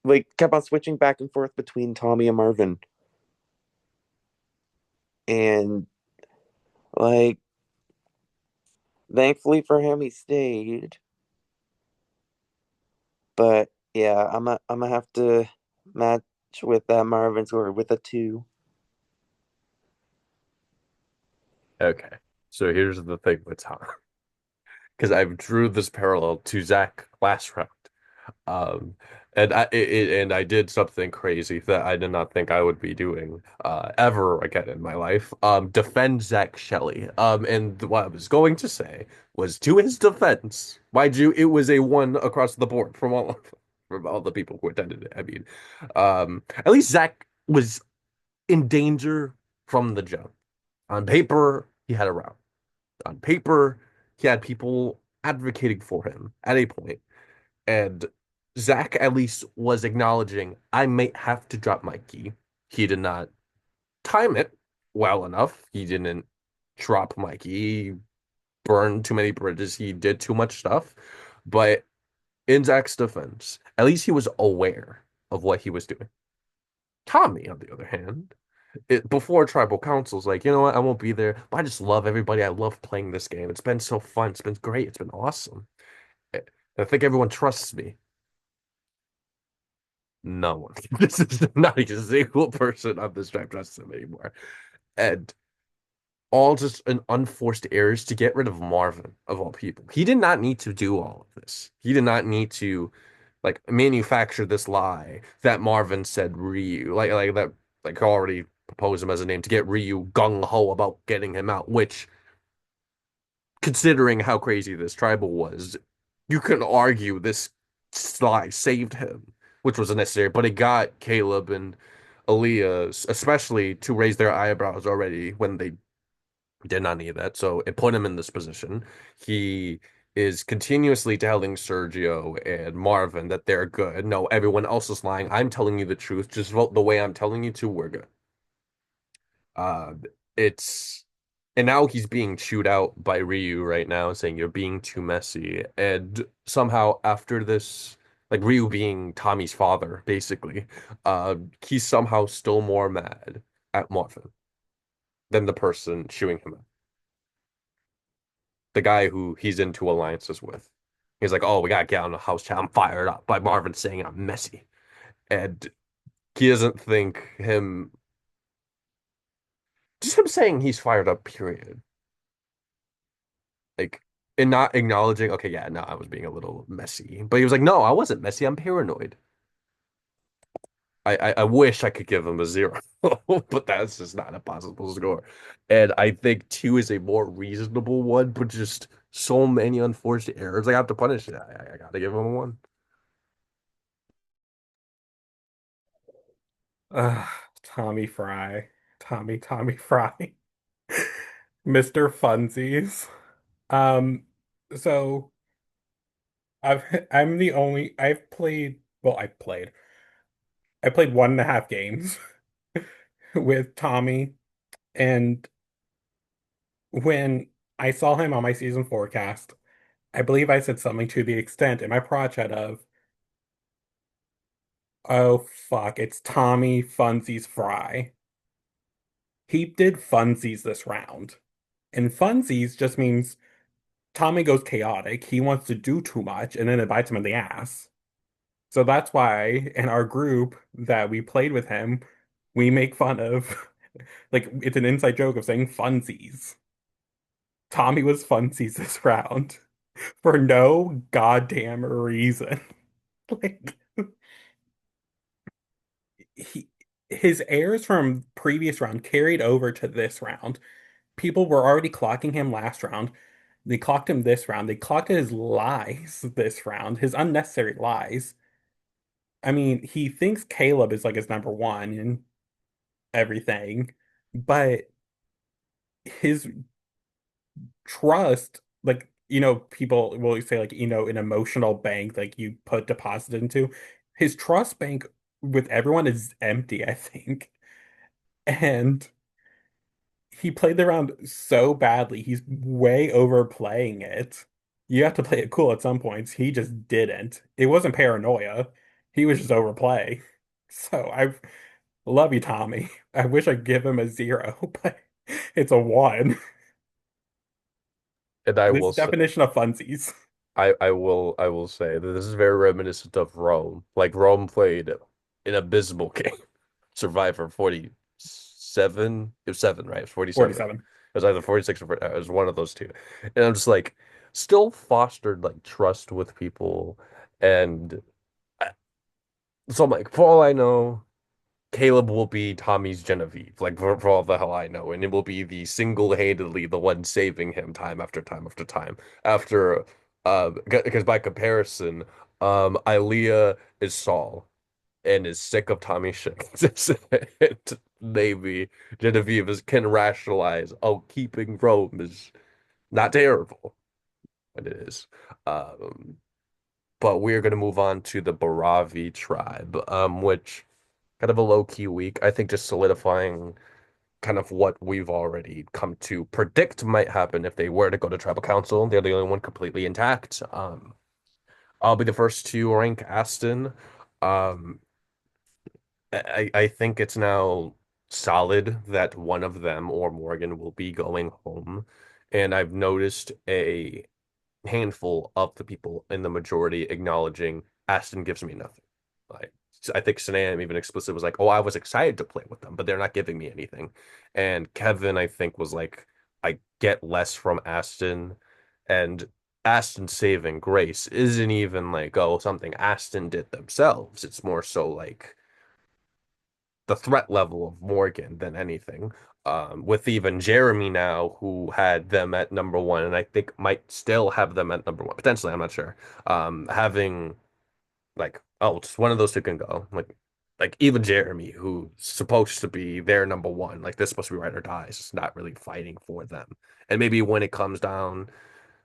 Like kept on switching back and forth between Tommy and Marvin. And like thankfully for him he stayed. But yeah, I'm gonna have to match with that Marvin score with a two. Okay. So here's the thing with Tom, because I've drew this parallel to Zach last round. Um, and I did something crazy that I did not think I would be doing ever again in my life. Defend Zach Shelley. And what I was going to say was to his defense, mind you, it was a one across the board from all the people who attended it. I mean, at least Zach was in danger from the jump. On paper, he had a route. On paper, he had people advocating for him at a point. And Zach at least was acknowledging I might have to drop my key. He did not time it well enough. He didn't drop my key, burn too many bridges. He did too much stuff. But in Zach's defense, at least he was aware of what he was doing. Tommy, on the other hand, before tribal councils, like, you know what, I won't be there, but I just love everybody. I love playing this game. It's been so fun. It's been great. It's been awesome. I think everyone trusts me. No one. This is not a single person on this tribe trusts him anymore. And all just an unforced errors to get rid of Marvin, of all people. He did not need to do all of this. He did not need to like manufacture this lie that Marvin said Ryu, like that, like already proposed him as a name to get Ryu gung ho about getting him out, which considering how crazy this tribal was, you can argue this lie saved him, which was unnecessary, but it got Caleb and Aaliyah, especially to raise their eyebrows already when they did not need that. So it put him in this position. He is continuously telling Sergio and Marvin that they're good. No, everyone else is lying. I'm telling you the truth. Just vote the way I'm telling you to. We're good. Uh, it's and now he's being chewed out by Ryu right now, saying you're being too messy. And somehow after this, like Ryu being Tommy's father, basically, he's somehow still more mad at Marvin than the person chewing him out. The guy who he's into alliances with. He's like, oh, we gotta get on the house chat. I'm fired up by Marvin saying I'm messy. And he doesn't think him just him saying he's fired up, period. Like, and not acknowledging, okay, yeah, no, I was being a little messy. But he was like, no, I wasn't messy. I'm paranoid. I wish I could give him a zero, but that's just not a possible score. And I think two is a more reasonable one, but just so many unforced errors. I have to punish it. I gotta give him a one. Uh, Tommy Fry. Tommy Fry. Mr. Funsies. Um, so I'm the only I've played well, I played 1.5 games with Tommy, and when I saw him on my season forecast, I believe I said something to the extent in my pro chat of, oh fuck, it's Tommy Funsies Fry. He did funsies this round. And funsies just means Tommy goes chaotic. He wants to do too much, and then it bites him in the ass. So that's why in our group that we played with him, we make fun of, like, it's an inside joke of saying funsies. Tommy was funsies this round for no goddamn reason. Like, he, his errors from previous round carried over to this round. People were already clocking him last round. They clocked him this round. They clocked his lies this round, his unnecessary lies. I mean, he thinks Caleb is like his number one and everything, but his trust, like, people will say, like, an emotional bank, like you put deposit into, his trust bank with everyone is empty, I think. And he played the round so badly. He's way overplaying it. You have to play it cool at some points. He just didn't. It wasn't paranoia. He was just overplay. So I love you, Tommy. I wish I'd give him a zero, but it's a one. And I This will is say, definition of funsies. I will say that this is very reminiscent of Rome. Like Rome played an abysmal game. Survivor 47. It was seven, right? It was 47. It 47. was either 46 or 40, it was one of those two. And I'm just like still fostered like trust with people. And so I'm like, for all I know, Caleb will be Tommy's Genevieve, like for all the hell I know, and it will be the single-handedly the one saving him time after time after time. After, because by comparison, Ilea is Saul and is sick of Tommy shit. And maybe Genevieve can rationalize, oh, keeping Rome is not terrible, and it is. Um, but we're gonna move on to the Baravi tribe, which kind of a low key week. I think just solidifying kind of what we've already come to predict might happen if they were to go to tribal council. They're the only one completely intact. I'll be the first to rank Aston. Um, I think it's now solid that one of them or Morgan will be going home. And I've noticed a handful of the people in the majority acknowledging Aston gives me nothing. Like I think Sanam even explicitly was like, "Oh, I was excited to play with them, but they're not giving me anything." And Kevin, I think, was like, "I get less from Aston," and Aston saving grace isn't even like, "Oh, something Aston did themselves." It's more so like the threat level of Morgan than anything. With even Jeremy now, who had them at number one, and I think might still have them at number one, potentially, I'm not sure. Having like, oh, just one of those two can go. Like even Jeremy, who's supposed to be their number one, like this supposed to be ride or die, is just not really fighting for them. And maybe when it comes down,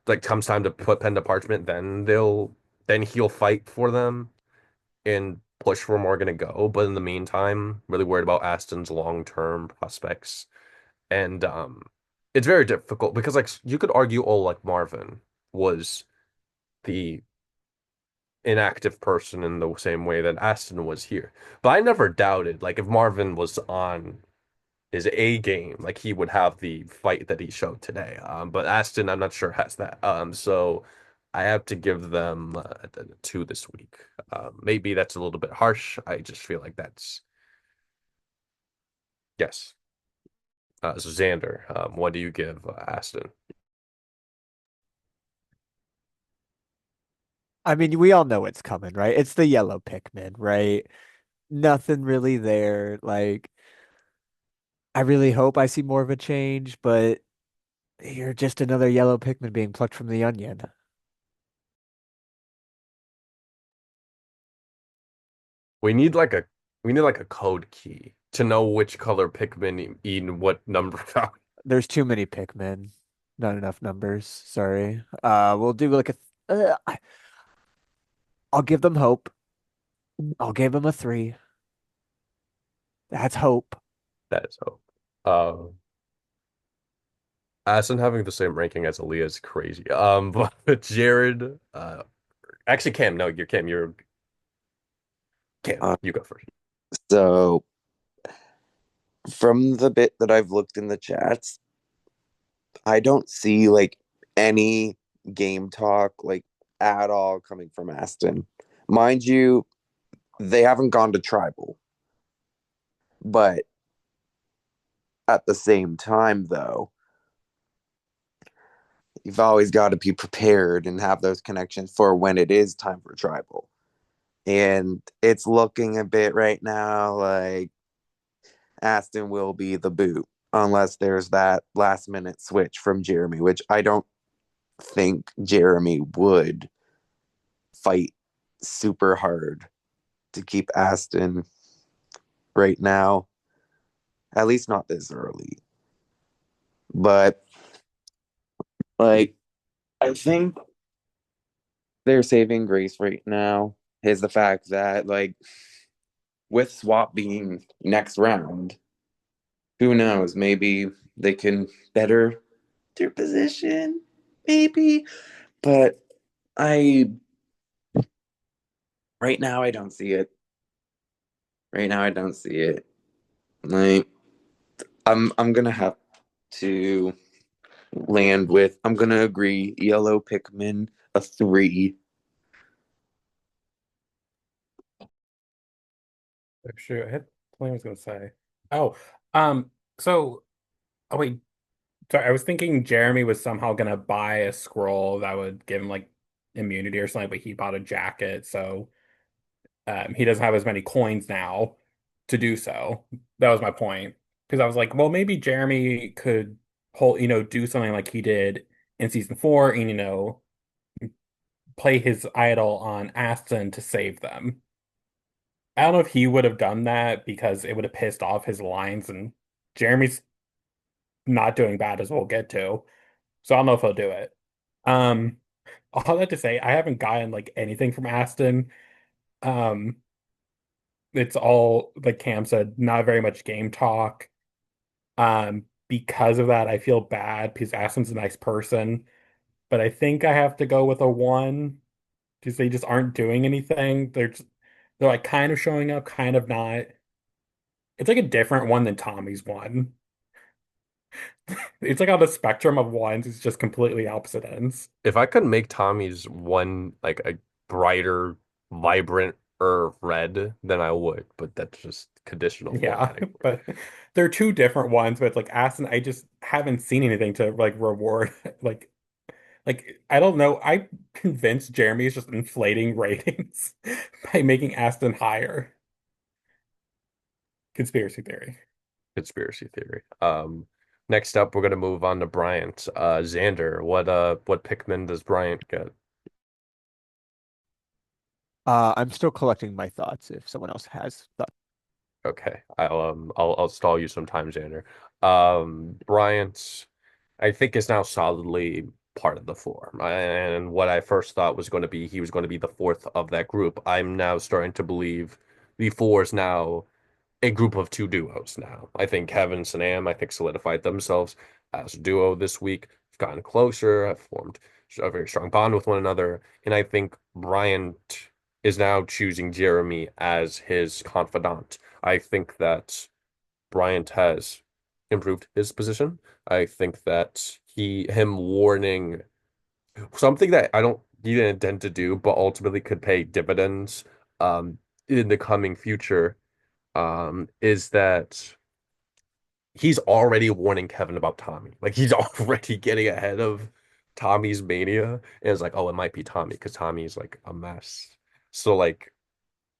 like comes time to put pen to parchment, then he'll fight for them and push where more gonna go. But in the meantime, really worried about Aston's long-term prospects. And it's very difficult because like you could argue, oh, like Marvin was the inactive person in the same way that Aston was here. But I never doubted like if Marvin was on his A game, like he would have the fight that he showed today. But Aston, I'm not sure has that. So I have to give them a two this week. Maybe that's a little bit harsh. I just feel like that's yes. So Xander, what do you give Aston? I mean, we all know it's coming, right? It's the yellow Pikmin, right? Nothing really there. Like, I really hope I see more of a change, but you're just another yellow Pikmin being plucked from the onion. We need like a we need like a code key to know which color Pikmin in what number value. There's too many Pikmin, not enough numbers. Sorry. We'll do like I'll give them hope. I'll give them a three. That's hope. That is hope. Uh, Aston having the same ranking as Aaliyah is crazy. But Jared, actually Cam, no, you're Cam, you're Cam. Uh, You go first. so from the bit that I've looked in the chats, I don't see like any game talk like at all coming from Aston. Mind you, they haven't gone to tribal, but at the same time though, you've always got to be prepared and have those connections for when it is time for tribal. And it's looking a bit right now like Aston will be the boot unless there's that last minute switch from Jeremy, which I don't think Jeremy would fight super hard to keep Aston right now, at least not this early. But like, I think their saving grace right now is the fact that like with swap being next round, who knows? Maybe they can better their position, maybe. But I right now I don't see it. Right now I don't see it. Like I'm gonna have to land with I'm gonna agree yellow Pikmin a three. Oh, shoot, I had something I was gonna say. Oh, um, so oh wait, sorry, I was thinking Jeremy was somehow gonna buy a scroll that would give him like immunity or something, but he bought a jacket, so he doesn't have as many coins now to do so. That was my point. Because I was like, well, maybe Jeremy could do something like he did in season 4 and, play his idol on Aston to save them. I don't know if he would have done that because it would have pissed off his lines, and Jeremy's not doing bad as we'll get to. So I don't know if he'll do it. Um, all that to say, I haven't gotten like anything from Aston. Um, it's all like Cam said, not very much game talk. Because of that, I feel bad because Aston's a nice person, but I think I have to go with a one because they just aren't doing anything. They're like kind of showing up, kind of not. It's like a different one than Tommy's one. It's like on the spectrum of ones, it's just completely opposite ends. If I could make Tommy's one like a brighter, vibrant or red, then I would, but that's just conditional Yeah, formatting for me. but they're two different ones. But it's like Aston, I just haven't seen anything to like reward like I don't know. I'm convinced Jeremy is just inflating ratings by making Aston higher. Conspiracy theory. Conspiracy theory. Next up, we're gonna move on to Bryant. Xander, what Pikmin does Bryant get? I'm still collecting my thoughts if someone else has thoughts. Okay, I'll stall you sometime, Xander. Bryant, I think is now solidly part of the four. And what I first thought was going to be he was going to be the fourth of that group. I'm now starting to believe the four is now a group of two duos now. I think Kevin and Sanam, I think, solidified themselves as a duo this week. Have gotten closer, have formed a very strong bond with one another. And I think Bryant is now choosing Jeremy as his confidant. I think that Bryant has improved his position. I think that him warning something that I don't he didn't intend to do, but ultimately could pay dividends in the coming future is that he's already warning Kevin about Tommy. Like he's already getting ahead of Tommy's mania. And it's like, oh, it might be Tommy because Tommy's like a mess. So like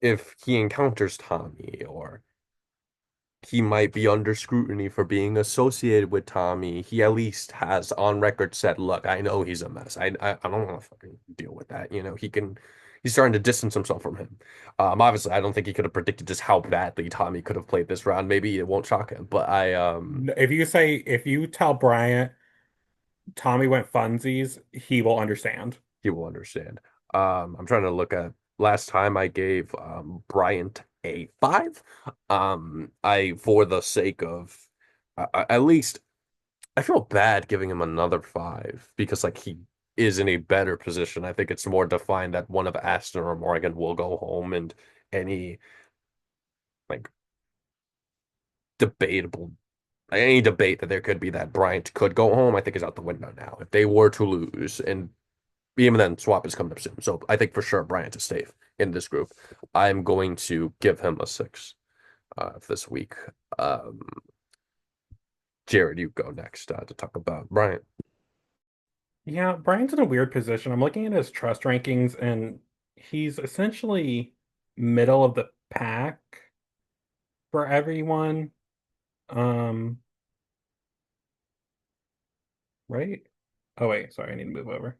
if he encounters Tommy or he might be under scrutiny for being associated with Tommy, he at least has on record said, look, I know he's a mess. I don't want to fucking deal with that. He's starting to distance himself from him. Obviously, I don't think he could have predicted just how badly Tommy could have played this round. Maybe it won't shock him, but If you tell Bryant Tommy went funsies, he will understand. he will understand. I'm trying to look at last time I gave Bryant a five. I for the sake of at least I feel bad giving him another five because like he is in a better position. I think it's more defined that one of Aston or Morgan will go home and any like debatable any debate that there could be that Bryant could go home, I think is out the window now. If they were to lose and even then swap is coming up soon. So I think for sure Bryant is safe in this group. I'm going to give him a six this week. Um, Jared, you go next to talk about Bryant. Yeah, Brian's in a weird position. I'm looking at his trust rankings, and he's essentially middle of the pack for everyone. Um, right? Oh wait, sorry, I need to move over.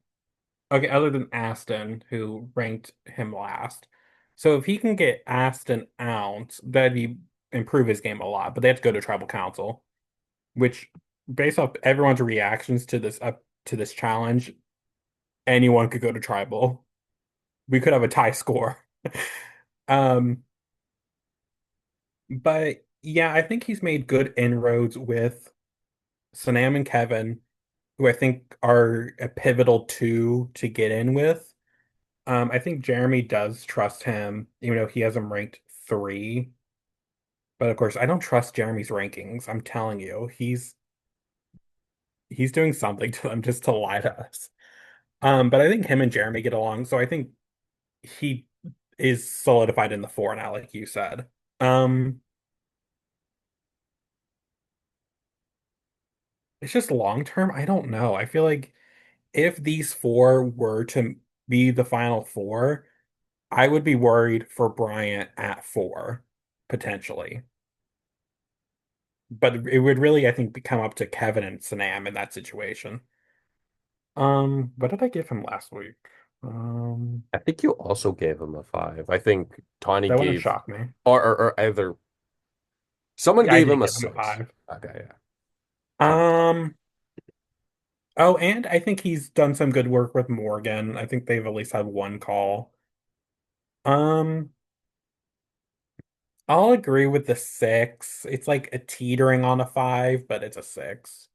Okay, other than Aston, who ranked him last. So if he can get Aston out, that'd be improve his game a lot, but they have to go to tribal council, which based off everyone's reactions to this challenge, anyone could go to tribal. We could have a tie score. Um, but yeah, I think he's made good inroads with Sanam and Kevin, who I think are a pivotal two to get in with. I think Jeremy does trust him, even though he has him ranked 3. But of course, I don't trust Jeremy's rankings. I'm telling you, he's doing something to them just to lie to us. But I think him and Jeremy get along, so I think he is solidified in the four now, like you said. Um, it's just long term, I don't know. I feel like if these four were to be the final four, I would be worried for Bryant at four, potentially. But it would really, I think, come up to Kevin and Sanam in that situation. What did I give him last week? Um, I think you also gave him a five. I think Tawny that wouldn't gave, shock me. or either someone Yeah, I gave did him a give him a six. five. Okay, yeah. Tawny. Um, oh, and I think he's done some good work with Morgan. I think they've at least had one call. Um, I'll agree with the six. It's like a teetering on a five, but it's a six.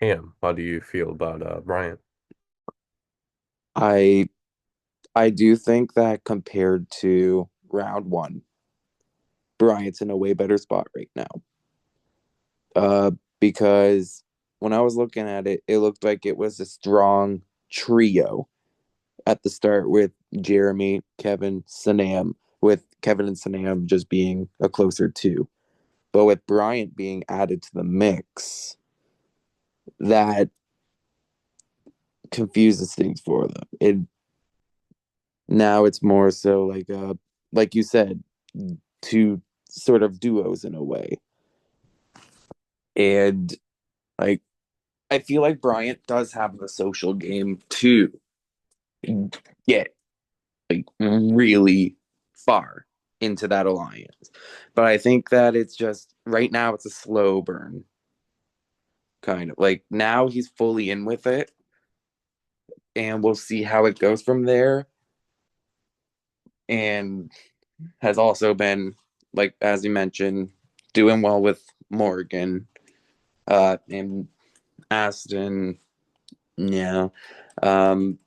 Ham, how do you feel about Bryant? I I do think that compared to round one, Bryant's in a way better spot right now. Uh, because when I was looking at it, it looked like it was a strong trio at the start with Jeremy, Kevin, Sanam, with Kevin and Sanam just being a closer two. But with Bryant being added to the mix, that confuses things for them. It now it's more so like you said, two sort of duos in a way. And like I feel like Bryant does have the social game to get like really far into that alliance. But I think that it's just right now it's a slow burn kind of like now he's fully in with it and we'll see how it goes from there. And has also been like as you mentioned doing well with Morgan and Aston. Yeah. Um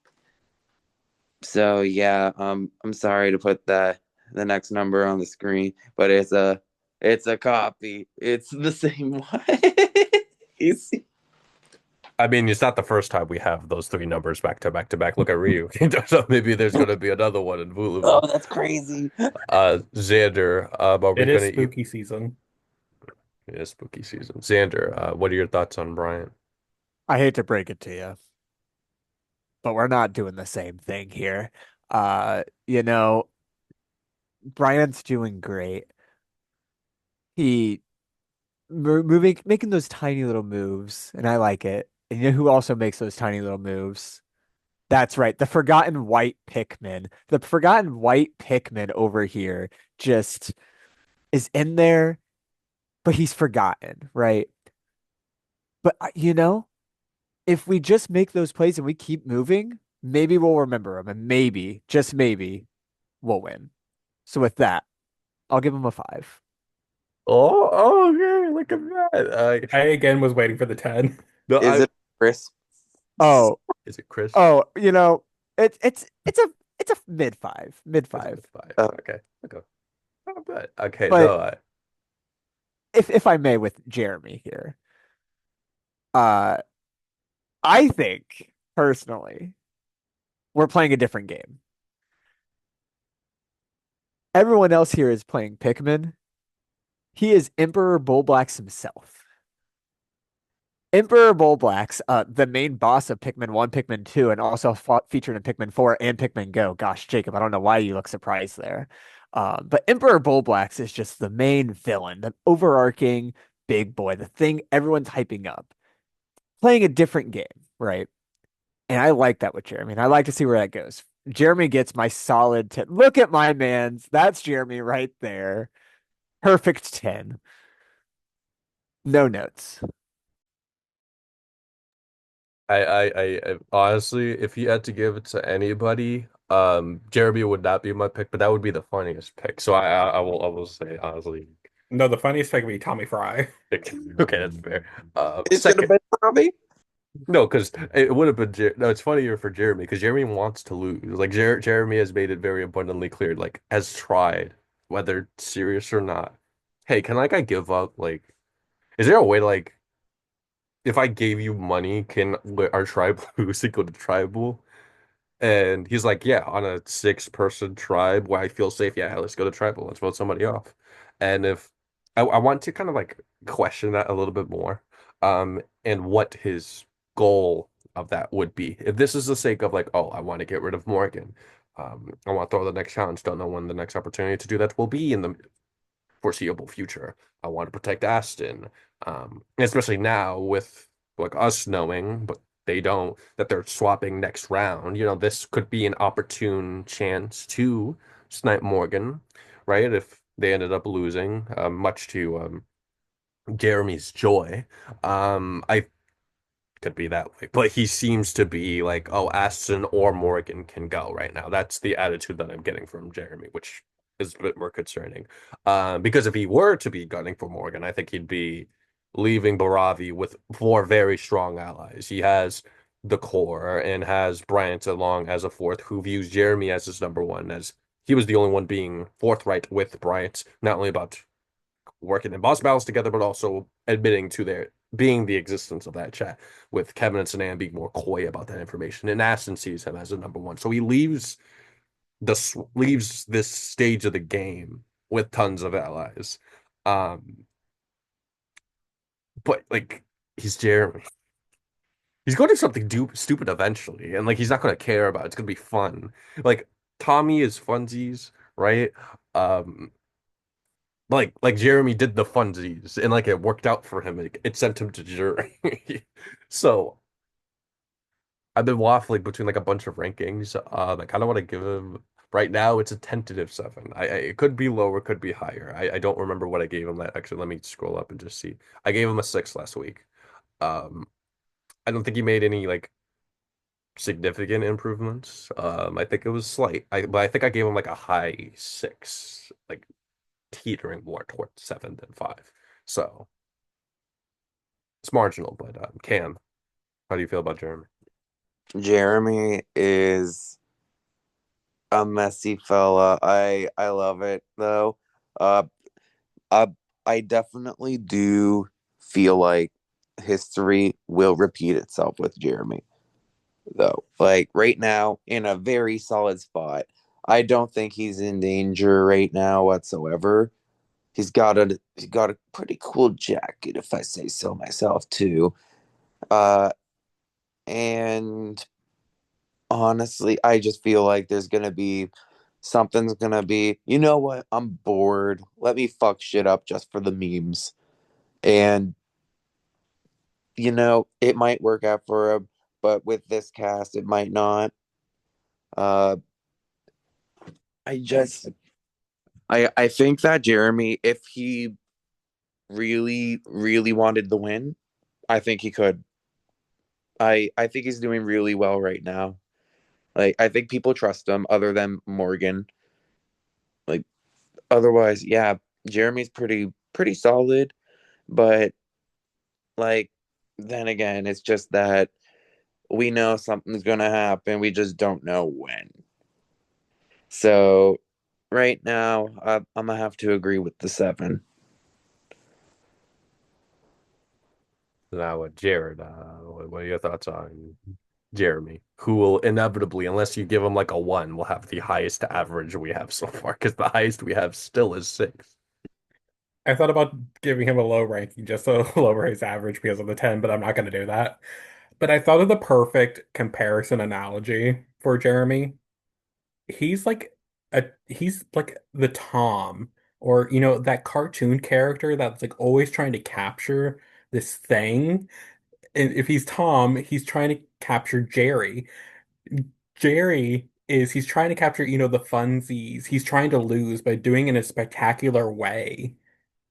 so yeah, I'm sorry to put the next number on the screen, but it's a copy. It's the same one. You see? I mean, it's not the first time we have those three numbers back to back to back. Look at Ryu. So maybe there's going to be another one in Oh, Vooloo. that's crazy. Xander, are we It going is to eat? spooky season. Yeah, spooky season. Xander, what are your thoughts on Bryant? I hate to break it to you, but we're not doing the same thing here. You know, Brian's doing great. He moving, making those tiny little moves, and I like it. And you know who also makes those tiny little moves? That's right, the forgotten white Pikmin. The forgotten white Pikmin over here just is in there, but he's forgotten, right? But if we just make those plays and we keep moving, maybe we'll remember them, and maybe, just maybe, we'll win. So with that, I'll give him a five. Oh, okay. Look at that. I again was waiting for the 10. No, Is it Chris? Oh, is it Chris? oh, it's a mid five, mid Is it five. the five? Uh, Okay. Okay. Oh, but okay. But No, if I may, with Jeremy here, uh, I think personally we're playing a different game. Everyone else here is playing Pikmin. He is Emperor Bullblacks himself. Emperor Bullblacks, the main boss of Pikmin 1, Pikmin 2, and also featured in Pikmin 4 and Pikmin Go. Gosh, Jacob, I don't know why you look surprised there. But Emperor Bullblacks is just the main villain, the overarching big boy, the thing everyone's hyping up. Playing a different game, right? And I like that with Jeremy. And I like to see where that goes. Jeremy gets my solid 10. Look at my man's. That's Jeremy right there. Perfect 10. No notes. I honestly, if you had to give it to anybody, Jeremy would not be my pick, but that would be the funniest pick. So I will say honestly, No, the funniest thing would be Tommy Fry. okay, that's fair. it should have Second, been Tommy. no, because it would have been no. It's funnier for Jeremy because Jeremy wants to lose. Like Jeremy has made it very abundantly clear, like has tried, whether serious or not. Hey, can like I give up? Like, is there a way to like? if I gave you money, can our tribe lose and go to tribal? And he's like, yeah, on a 6-person tribe where I feel safe, yeah, let's go to tribal. Let's vote somebody off. And if I want to kind of like question that a little bit more, and what his goal of that would be. If this is the sake of like, oh, I want to get rid of Morgan, I want to throw the next challenge, don't know when the next opportunity to do that will be in the foreseeable future. I want to protect Aston, especially now with like us knowing, but they don't, that they're swapping next round. This could be an opportune chance to snipe Morgan, right? If they ended up losing, much to Jeremy's joy. I could be that way. But he seems to be like, oh, Aston or Morgan can go right now. That's the attitude that I'm getting from Jeremy, which is a bit more concerning. Because if he were to be gunning for Morgan, I think he'd be leaving Baravi with 4 very strong allies. He has the core and has Bryant along as a fourth, who views Jeremy as his number one, as he was the only one being forthright with Bryant, not only about working in boss battles together, but also admitting to their being the existence of that chat, with Kevin and Sanan being more coy about that information. And Aston sees him as a number one. So he leaves this stage of the game with tons of allies. Um, but like he's Jeremy. He's going to do something stupid eventually, and like he's not going to care about it. It's going to be fun. Like Tommy is funsies, right? Um, like Jeremy did the funsies and like it worked out for him. It sent him to jury. So I've been waffling between like a bunch of rankings. I kind of want to give him right now. It's a tentative 7. It could be lower, could be higher. I don't remember what I gave him. Actually, let me scroll up and just see. I gave him a 6 last week. Um, I don't think he made any like significant improvements. I think it was slight. But I think I gave him like a high 6, like teetering more towards 7 than 5. So it's marginal, but Cam, how do you feel about Jeremy? Jeremy is a messy fella. I love it though. Uh, I I definitely do feel like history will repeat itself with Jeremy though. Like right now, in a very solid spot. I don't think he's in danger right now whatsoever. He's got a pretty cool jacket, if I say so myself too. Uh, and honestly, I just feel like something's gonna be. You know what? I'm bored. Let me fuck shit up just for the memes, and it might work out for him, but with this cast, it might not. Uh, I just, I think that Jeremy, if he really, really wanted the win, I think he could. I think he's doing really well right now. Like I think people trust him other than Morgan. Like otherwise, yeah, Jeremy's pretty solid, but like then again, it's just that we know something's gonna happen. We just don't know when. So right now, I'm gonna have to agree with the 7. Now, Jared, what are your thoughts on Jeremy, who will inevitably, unless you give him like a 1, will have the highest average we have so far, because the highest we have still is 6. I thought about giving him a low ranking just to lower his average because of the 10, but I'm not going to do that. But I thought of the perfect comparison analogy for Jeremy. He's like the Tom, or that cartoon character that's like always trying to capture this thing. And if he's Tom, he's trying to capture Jerry. He's trying to capture, the funsies. He's trying to lose by doing it in a spectacular way,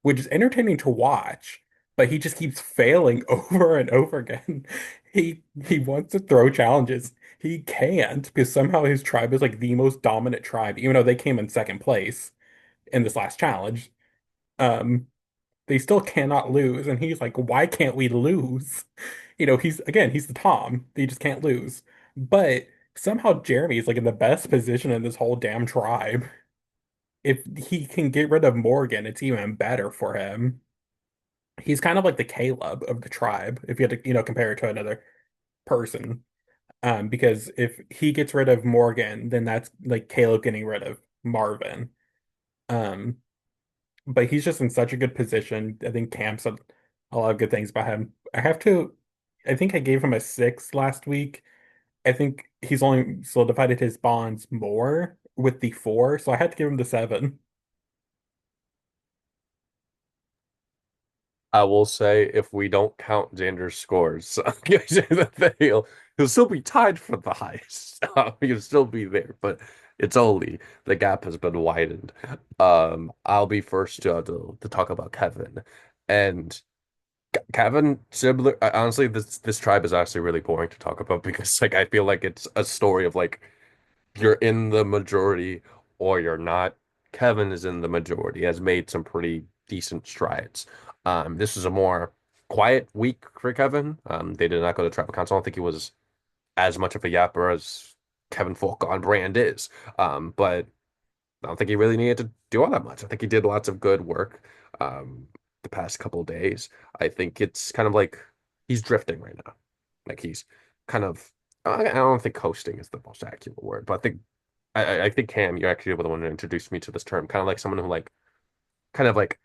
which is entertaining to watch, but he just keeps failing over and over again. He wants to throw challenges. He can't because somehow his tribe is like the most dominant tribe, even though they came in second place in this last challenge. Um, they still cannot lose, and he's like, why can't we lose? He's the Tom. He just can't lose. But somehow Jeremy is like in the best position in this whole damn tribe. If he can get rid of Morgan, it's even better for him. He's kind of like the Caleb of the tribe, if you had to, compare it to another person. Because if he gets rid of Morgan, then that's like Caleb getting rid of Marvin. Um, but he's just in such a good position. I think Cam said a lot of good things about him. I think I gave him a 6 last week. I think he's only solidified his bonds more with the 4, so I had to give him the 7. I will say if we don't count Xander's scores, he'll still be tied for the highest. He'll still be there, but it's only the gap has been widened. I'll be first to talk about Kevin, and Kevin similar. Honestly, this tribe is actually really boring to talk about because like I feel like it's a story of like you're in the majority or you're not. Kevin is in the majority, has made some pretty decent strides. This is a more quiet week for Kevin. They did not go to tribal council. I don't think he was as much of a yapper as Kevin Folk on brand is. But I don't think he really needed to do all that much. I think he did lots of good work the past couple of days. I think it's kind of like he's drifting right now. Like he's kind of I don't think coasting is the most accurate word, but I think Cam, you're actually the one who introduced me to this term, kind of like someone who like kind of like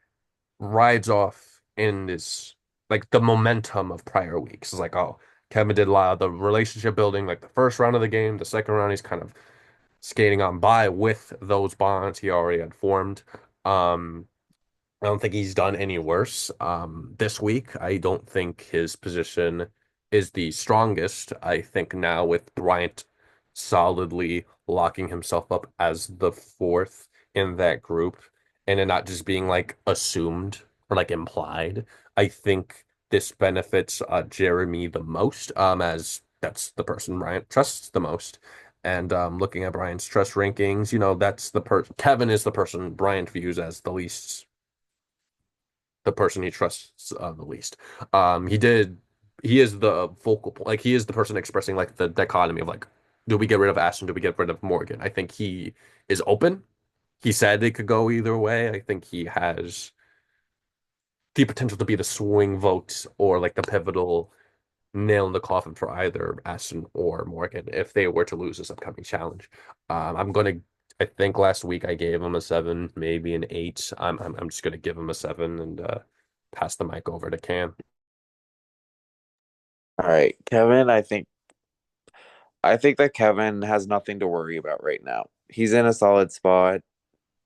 rides off in this like the momentum of prior weeks. It's like, oh, Kevin did a lot of the relationship building, like the first round of the game, the second round, he's kind of skating on by with those bonds he already had formed. Um, I don't think he's done any worse. This week, I don't think his position is the strongest. I think now with Bryant solidly locking himself up as the fourth in that group and it not just being like assumed or like implied, I think this benefits Jeremy the most, as that's the person Bryant trusts the most. And looking at Brian's trust rankings, that's the Kevin is the person Bryant views as the person he trusts the least. He is the focal point. Like he is the person expressing like the dichotomy of like, do we get rid of Ashton? Do we get rid of Morgan? I think he is open. He said it could go either way. I think he has the potential to be the swing vote or like the pivotal nail in the coffin for either Aston or Morgan if they were to lose this upcoming challenge. I think last week I gave him a 7, maybe an 8. I'm just gonna give him a 7 and pass the mic over to Cam. All right, Kevin, I think that Kevin has nothing to worry about right now. He's in a solid spot.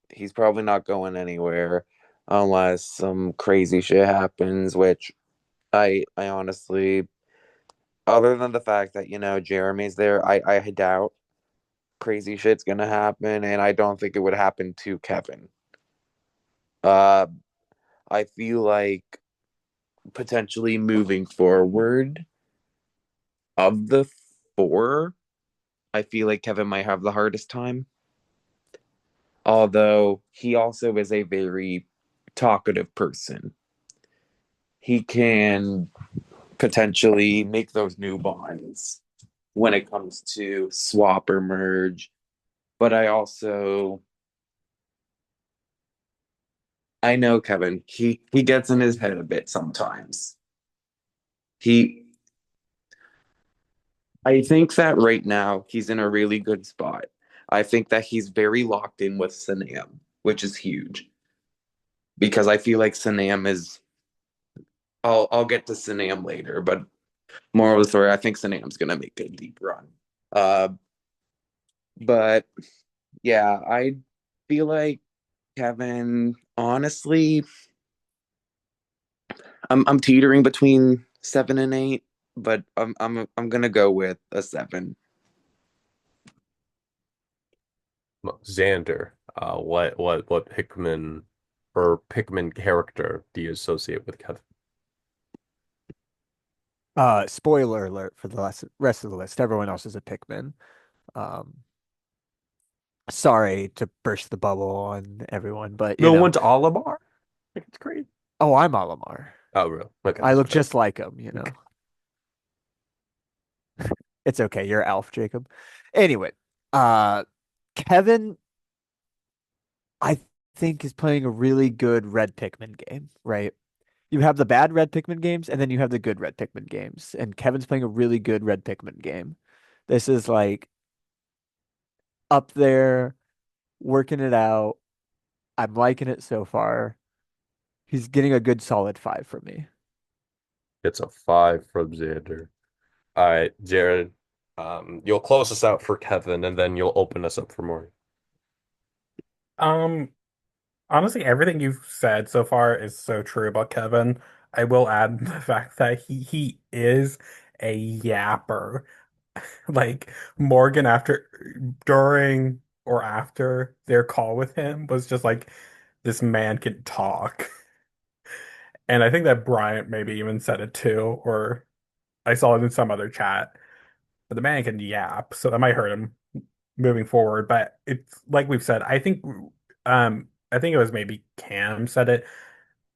He's probably not going anywhere unless some crazy shit happens, which I honestly, other than the fact that, Jeremy's there, I doubt crazy shit's gonna happen, and I don't think it would happen to Kevin. Uh I feel like potentially moving forward of the four, I feel like Kevin might have the hardest time. Although he also is a very talkative person. He can potentially make those new bonds when it comes to swap or merge. But I know Kevin, he gets in his head a bit sometimes. He I think that right now he's in a really good spot. I think that he's very locked in with Sanam, which is huge because I feel like Sanam is. I'll get to Sanam later, but moral of the story, I think Sanam's gonna make a deep run. Uh, but yeah, I feel like Kevin. Honestly, I'm teetering between 7 and 8, but I'm gonna go with a 7. Xander, what Hickman or Pickman character do you associate with Kevin? Spoiler alert for the rest of the list. Everyone else is a Pikmin. Um, sorry to burst the bubble on everyone, but No one's Olimar? Like it's great. oh, I'm Alamar. Oh, really? Okay. I look just like him. Okay. It's okay. You're Alf, Jacob. Anyway, uh, Kevin, I think is playing a really good red Pikmin game, right? you have the bad red Pikmin games, and then you have the good red Pikmin games. And Kevin's playing a really good red Pikmin game. This is like up there, working it out. I'm liking it so far. He's getting a good solid 5 from me. It's a 5 from Xander. All right, Jared. You'll close us out for Kevin, and then you'll open us up for more. Um, Honestly, everything you've said so far is so true about Kevin. I will add the fact that he is a yapper. Like Morgan after during or after their call with him was just like this man can talk. And I think that Bryant maybe even said it too, or I saw it in some other chat. But the man can yap, so that might hurt him moving forward. But it's like we've said, I think it was maybe Cam said it.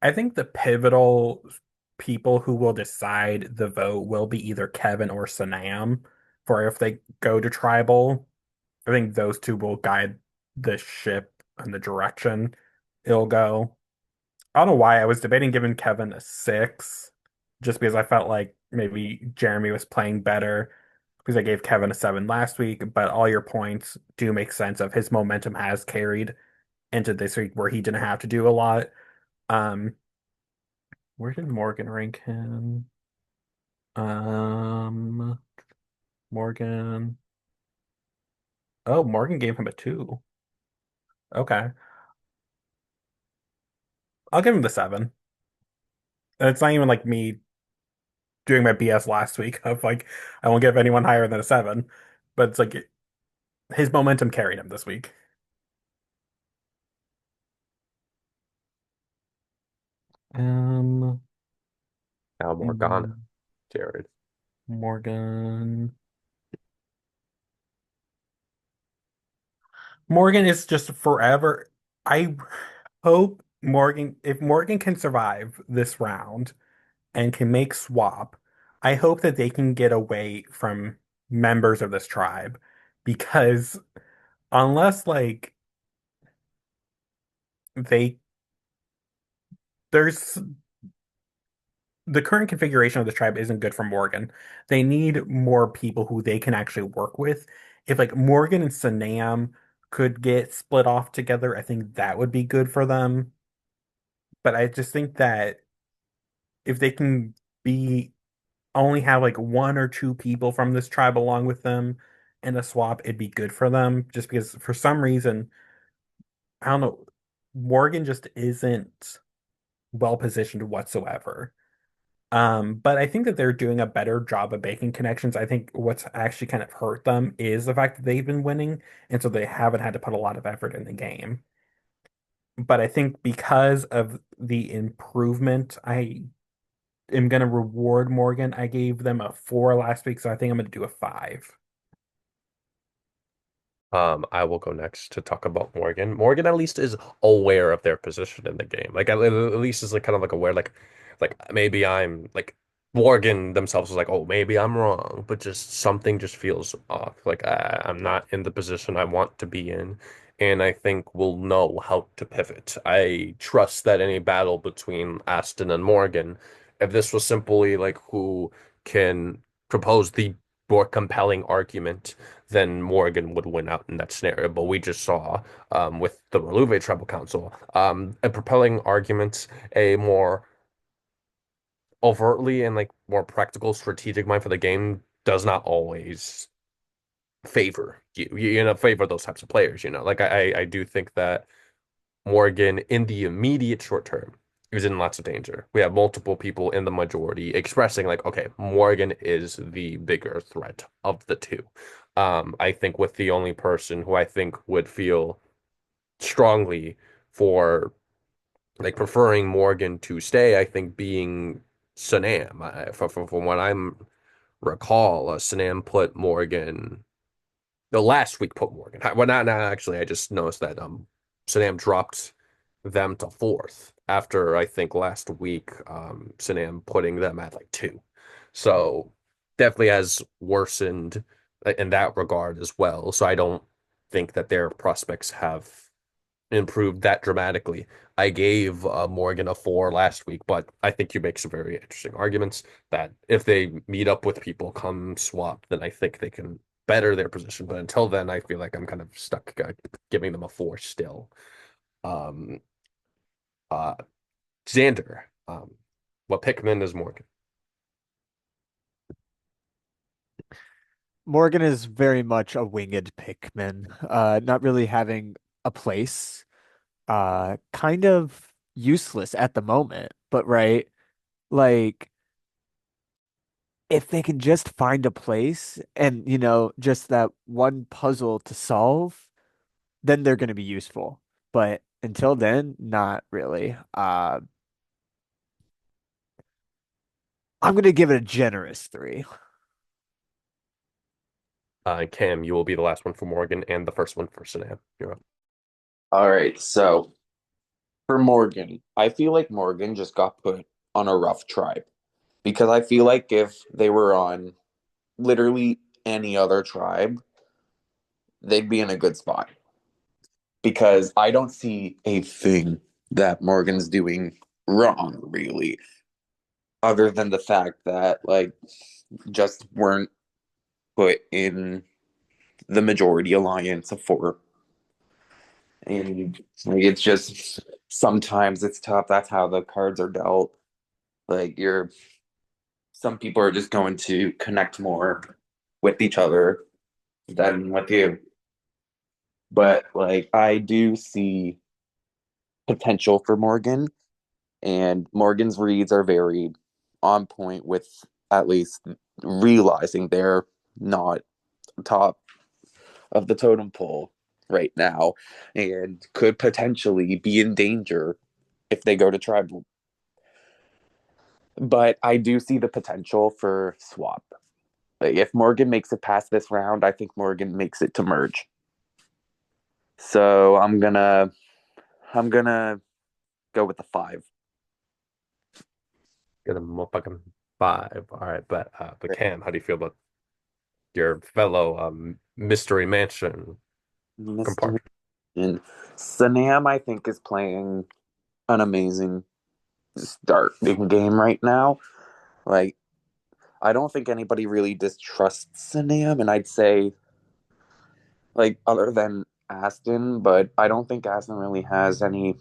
I think the pivotal people who will decide the vote will be either Kevin or Sanam for if they go to tribal. I think those two will guide the ship and the direction it'll go. I don't know why I was debating giving Kevin a 6, just because I felt like maybe Jeremy was playing better because I gave Kevin a 7 last week, but all your points do make sense of his momentum has carried into this week where he didn't have to do a lot. Um, where did Morgan rank him? Um, Morgan. Oh, Morgan gave him a 2. Okay. I'll give him the 7. And it's not even like me doing my BS last week of like I won't give anyone higher than a 7, but it's like his momentum carried him this week. Um, Now Morgana, mm, Jared. Morgan. Morgan is just forever. I hope Morgan, if Morgan can survive this round and can make swap, I hope that they can get away from members of this tribe because unless like they there's the current configuration of the tribe isn't good for Morgan. They need more people who they can actually work with. If like Morgan and Sanam could get split off together, I think that would be good for them. But I just think that if they can be only have like one or two people from this tribe along with them in a swap, it'd be good for them. Just because for some reason, I don't know, Morgan just isn't well positioned whatsoever. But I think that they're doing a better job of making connections. I think what's actually kind of hurt them is the fact that they've been winning, and so they haven't had to put a lot of effort in the game. But I think because of the improvement, I am going to reward Morgan. I gave them a 4 last week, so I think I'm going to do a 5. I will go next to talk about Morgan. Morgan at least is aware of their position in the game. Like at least is like kind of like aware, like maybe I'm like Morgan themselves is like, oh, maybe I'm wrong, but just something just feels off. Like I'm not in the position I want to be in, and I think we'll know how to pivot. I trust that any battle between Aston and Morgan, if this was simply like who can propose the more compelling argument, then Morgan would win out in that scenario. But we just saw with the Reluve Tribal Council a propelling argument, a more overtly and like more practical strategic mind for the game does not always favor favor those types of players. Like I do think that Morgan in the immediate short term is in lots of danger. We have multiple people in the majority expressing like, okay, Morgan is the bigger threat of the two. I think with the only person who I think would feel strongly for like preferring Morgan to stay, I think being Sanam. From what I'm recall, Sanam put Morgan the last week put Morgan. Well, not actually. I just noticed that Sanam dropped them to fourth after I think last week Sanam putting them at like 2. So definitely has worsened in that regard as well. So I don't think that their prospects have improved that dramatically. I gave Morgan a 4 last week, but I think you make some very interesting arguments that if they meet up with people come swap, then I think they can better their position. But until then, I feel like I'm kind of stuck giving them a 4 still. Um, uh, Xander, what Pikmin is Morgan? Morgan is very much a winged Pikmin, not really having a place, kind of useless at the moment, but right, like if they can just find a place and, just that one puzzle to solve, then they're going to be useful. But until then, not really. I'm going to give it a generous 3. Cam, you will be the last one for Morgan and the first one for Sinan. You're up. All right, so for Morgan, I feel like Morgan just got put on a rough tribe because I feel like if they were on literally any other tribe, they'd be in a good spot because I don't see a thing that Morgan's doing wrong, really, other than the fact that like just weren't put in the majority alliance of 4. And like it's just sometimes it's tough. That's how the cards are dealt. Like you're some people are just going to connect more with each other than with you. But like I do see potential for Morgan, and Morgan's reads are very on point with at least realizing they're not top of the totem pole right now and could potentially be in danger if they go to tribal. But I do see the potential for swap. Like, if Morgan makes it past this round, I think Morgan makes it to merge. So I'm gonna go with the 5. Get a motherfucking 5. All right, but Cam, how do you feel about your fellow Mystery Mansion Mr. compartment? And Sanam, I think, is playing an amazing starting game right now. Like, I don't think anybody really distrusts Sanam, and I'd say, like, other than Aston, but I don't think Aston really has any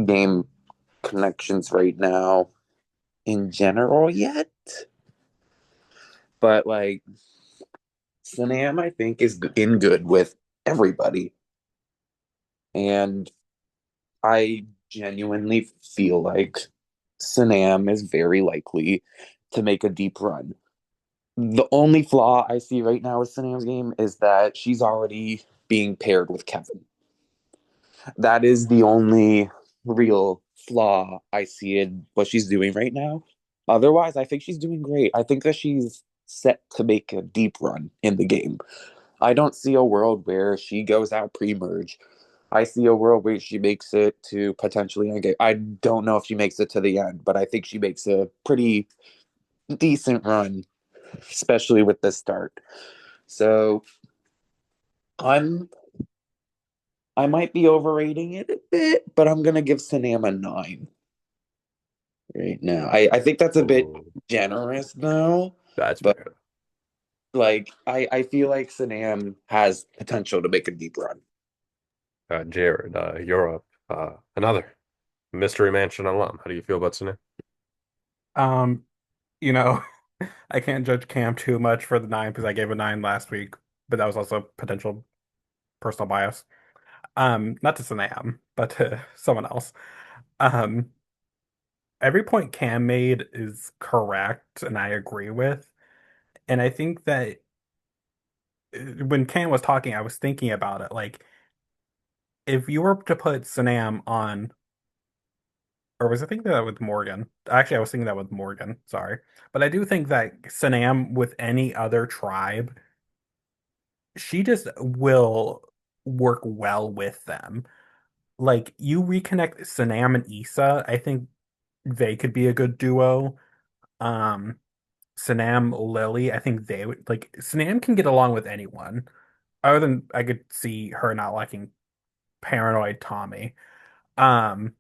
game connections right now in general yet. But, like, Sanam, I think, is in good with everybody. And I genuinely feel like Sanam is very likely to make a deep run. The only flaw I see right now with Sanam's game is that she's already being paired with Kevin. That is the only real flaw I see in what she's doing right now. Otherwise, I think she's doing great. I think that she's set to make a deep run in the game. I don't see a world where she goes out pre-merge. I see a world where she makes it to potentially end game. I don't know if she makes it to the end, but I think she makes a pretty decent run, especially with this start. So I'm I might be overrating it a bit, but I'm gonna give Sanam a 9 right now. I think that's a bit Oh, generous now, that's but fair. like I feel like Sanam has potential to make a deep run. Jared, you're up. Another Mystery Mansion alum. How do you feel about Sinan? Um, you know, I can't judge Cam too much for the 9 because I gave a 9 last week, but that was also potential personal bias. Not to Sam, but to someone else. Um, every point Cam made is correct, and I agree with. And I think that when Cam was talking, I was thinking about it. Like, if you were to put Sanam on, or was I thinking that with Morgan? Actually, I was thinking that with Morgan. Sorry, but I do think that Sanam with any other tribe, she just will work well with them. Like, you reconnect Sanam and Issa, I think they could be a good duo. Um, Sanam, Lily, I think they would Sanam can get along with anyone. Other than I could see her not liking paranoid Tommy. Um,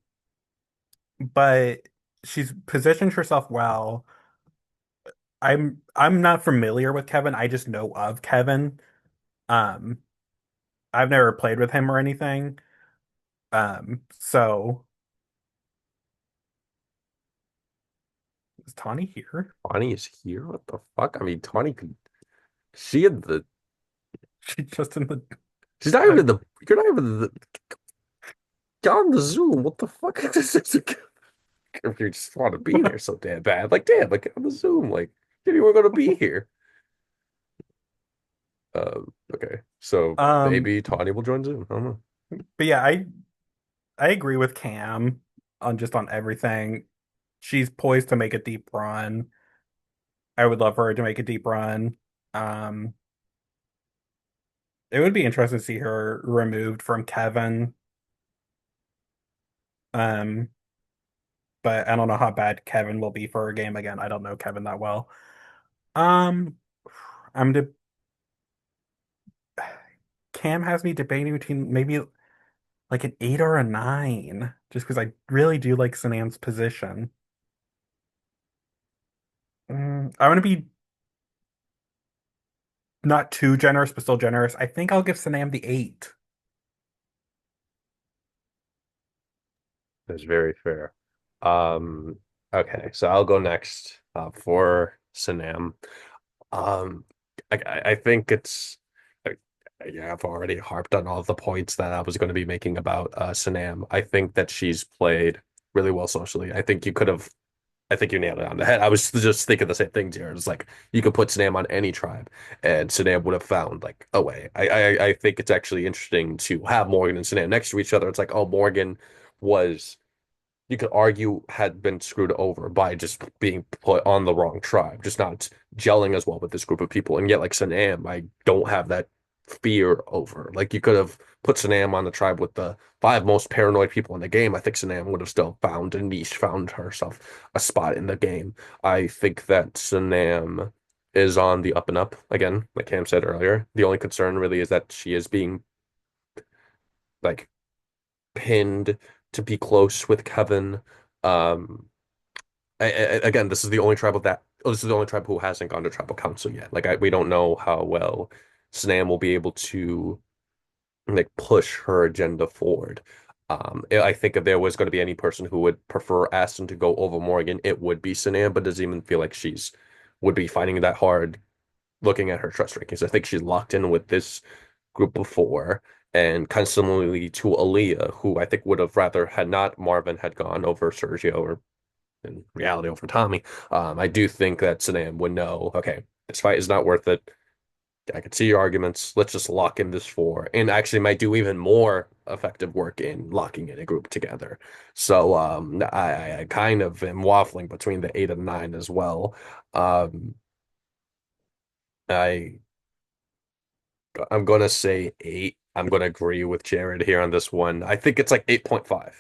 but she's positioned herself well. I'm not familiar with Kevin. I just know of Kevin. Um, I've never played with him or anything. So is Tawny here? Tawny is here? What the fuck? I mean, Tawny could she in the She just in the she's not even uh, in the you're not even in the get on the Zoom. What the fuck? If you just want to be there so damn bad. Like, damn, like get on the Zoom. Like, you were gonna be here. Okay. So um maybe Tawny will join Zoom. I don't know. but yeah, I agree with Cam on just on everything. She's poised to make a deep run. I would love for her to make a deep run. Um it would be interesting to see her removed from Kevin. Um but I don't know how bad Kevin will be for a game again. I don't know Kevin that well. Um I'm de Cam has me debating between maybe like an 8 or a 9, just because I really do like Sanam's position. I want to be not too generous, but still generous. I think I'll give Sanam the 8. That's very fair. Um, okay, so I'll go next for Sanam. Um, I think it's I, yeah, I've already harped on all the points that I was going to be making about Sanam. I think that she's played really well socially. I think you nailed it on the head. I was just thinking the same thing, Jared. It's like you could put Sanam on any tribe, and Sanam would have found like a way. I think it's actually interesting to have Morgan and Sanam next to each other. It's like, oh, Morgan was you could argue had been screwed over by just being put on the wrong tribe, just not gelling as well with this group of people. And yet, like Sanam, I don't have that fear over. Like you could have put Sanam on the tribe with the five most paranoid people in the game. I think Sanam would have still found a niche, found herself a spot in the game. I think that Sanam is on the up and up again, like Cam said earlier. The only concern really is that she is being like pinned to be close with Kevin. Um, again, this is the only tribe of that. Oh, this is the only tribe who hasn't gone to tribal council yet. We don't know how well Snam will be able to like push her agenda forward. I think if there was going to be any person who would prefer Aston to go over Morgan, it would be Sanam, but doesn't even feel like she's would be finding that hard looking at her trust rankings. I think she's locked in with this group before, and kind of similarly to Aaliyah, who I think would have rather had not Marvin had gone over Sergio or in reality over Tommy. I do think that Sanam would know, okay, this fight is not worth it. I can see your arguments. Let's just lock in this four, and actually might do even more effective work in locking in a group together. So I kind of am waffling between the 8 and 9 as well. Um, I I'm gonna say 8. I'm gonna agree with Jared here on this one. I think it's like 8.5.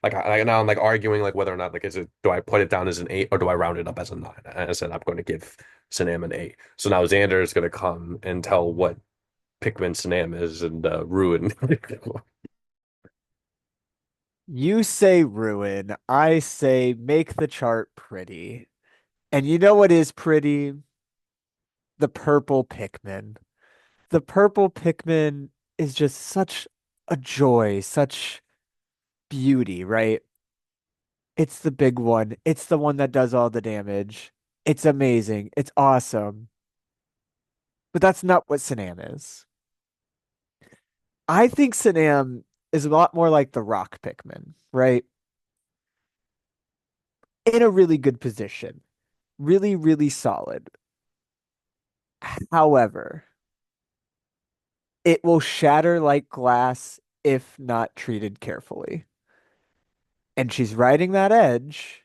Like now I'm like arguing like whether or not like is it do I put it down as an 8 or do I round it up as a 9? And I said I'm going to give Sanam an 8. So now Xander is going to come and tell what Pikmin Sanam is and ruin. You say ruin, I say make the chart pretty. And you know what is pretty? The purple Pikmin. The purple Pikmin is just such a joy, such beauty, right? It's the big one. It's the one that does all the damage. It's amazing. It's awesome. But that's not what Sanam is. I think Sanam is a lot more like the rock Pikmin, right? In a really good position. Really, really solid. However, it will shatter like glass if not treated carefully. And she's riding that edge,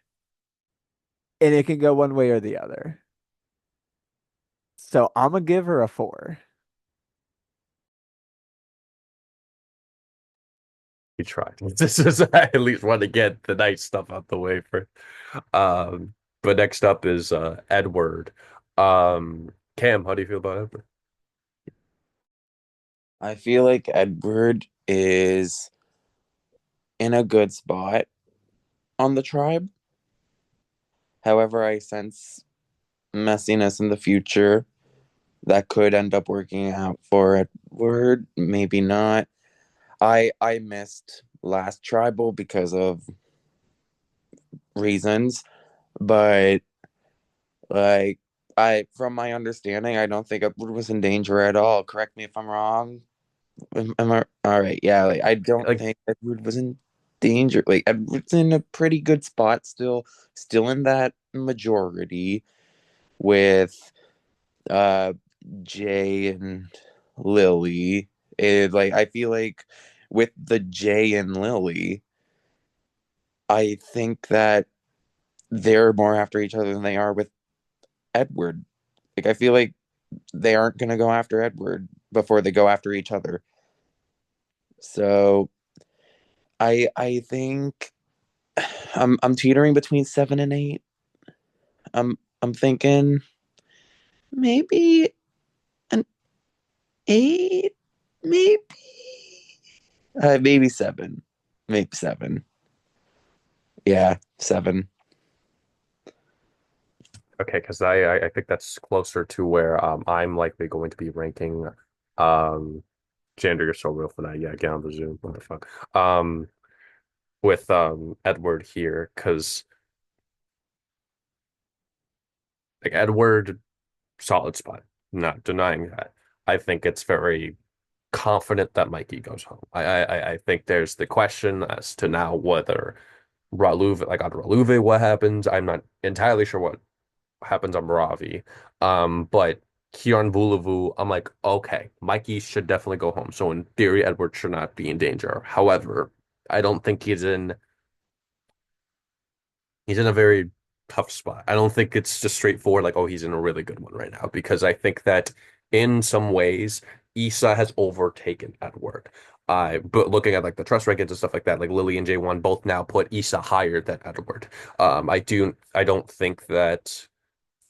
and it can go one way or the other. So I'm gonna give her a 4. We tried. This is I at least want to get the nice stuff out the way for. Um, but next up is Edward. Cam, how do you feel about Edward? I feel like Edward is in a good spot on the tribe. However, I sense messiness in the future that could end up working out for Edward, maybe not. I missed last tribal because of reasons, but like I from my understanding, I don't think Edward was in danger at all. Correct me if I'm wrong. Am I all right? Yeah, like I don't Like think Edward was in danger. Like Edward's in a pretty good spot still in that majority with uh Jay and Lily. Like I feel like with the Jay and Lily, I think that they're more after each other than they are with Edward. Like I feel like they aren't gonna go after Edward before they go after each other. So I think I'm teetering between 7 and 8. I'm thinking maybe an 8, maybe maybe 7, maybe 7. Yeah, 7. okay, because I think that's closer to where I'm likely going to be ranking um Jander, you're so real for that. Yeah, get on the Zoom. What the fuck? With Edward here, because like Edward, solid spot. Not denying that. I think it's very confident that Mikey goes home. I think there's the question as to now whether Raluve, like on Raluve, what happens? I'm not entirely sure what happens on Ravi. But Kieran Vulavu, I'm like, okay, Mikey should definitely go home. So in theory, Edward should not be in danger. However, I don't think he's in a very tough spot. I don't think it's just straightforward, like, oh, he's in a really good one right now, because I think that in some ways, Issa has overtaken Edward. But looking at like the trust rankings and stuff like that, like Lily and J1 both now put Issa higher than Edward. I don't think that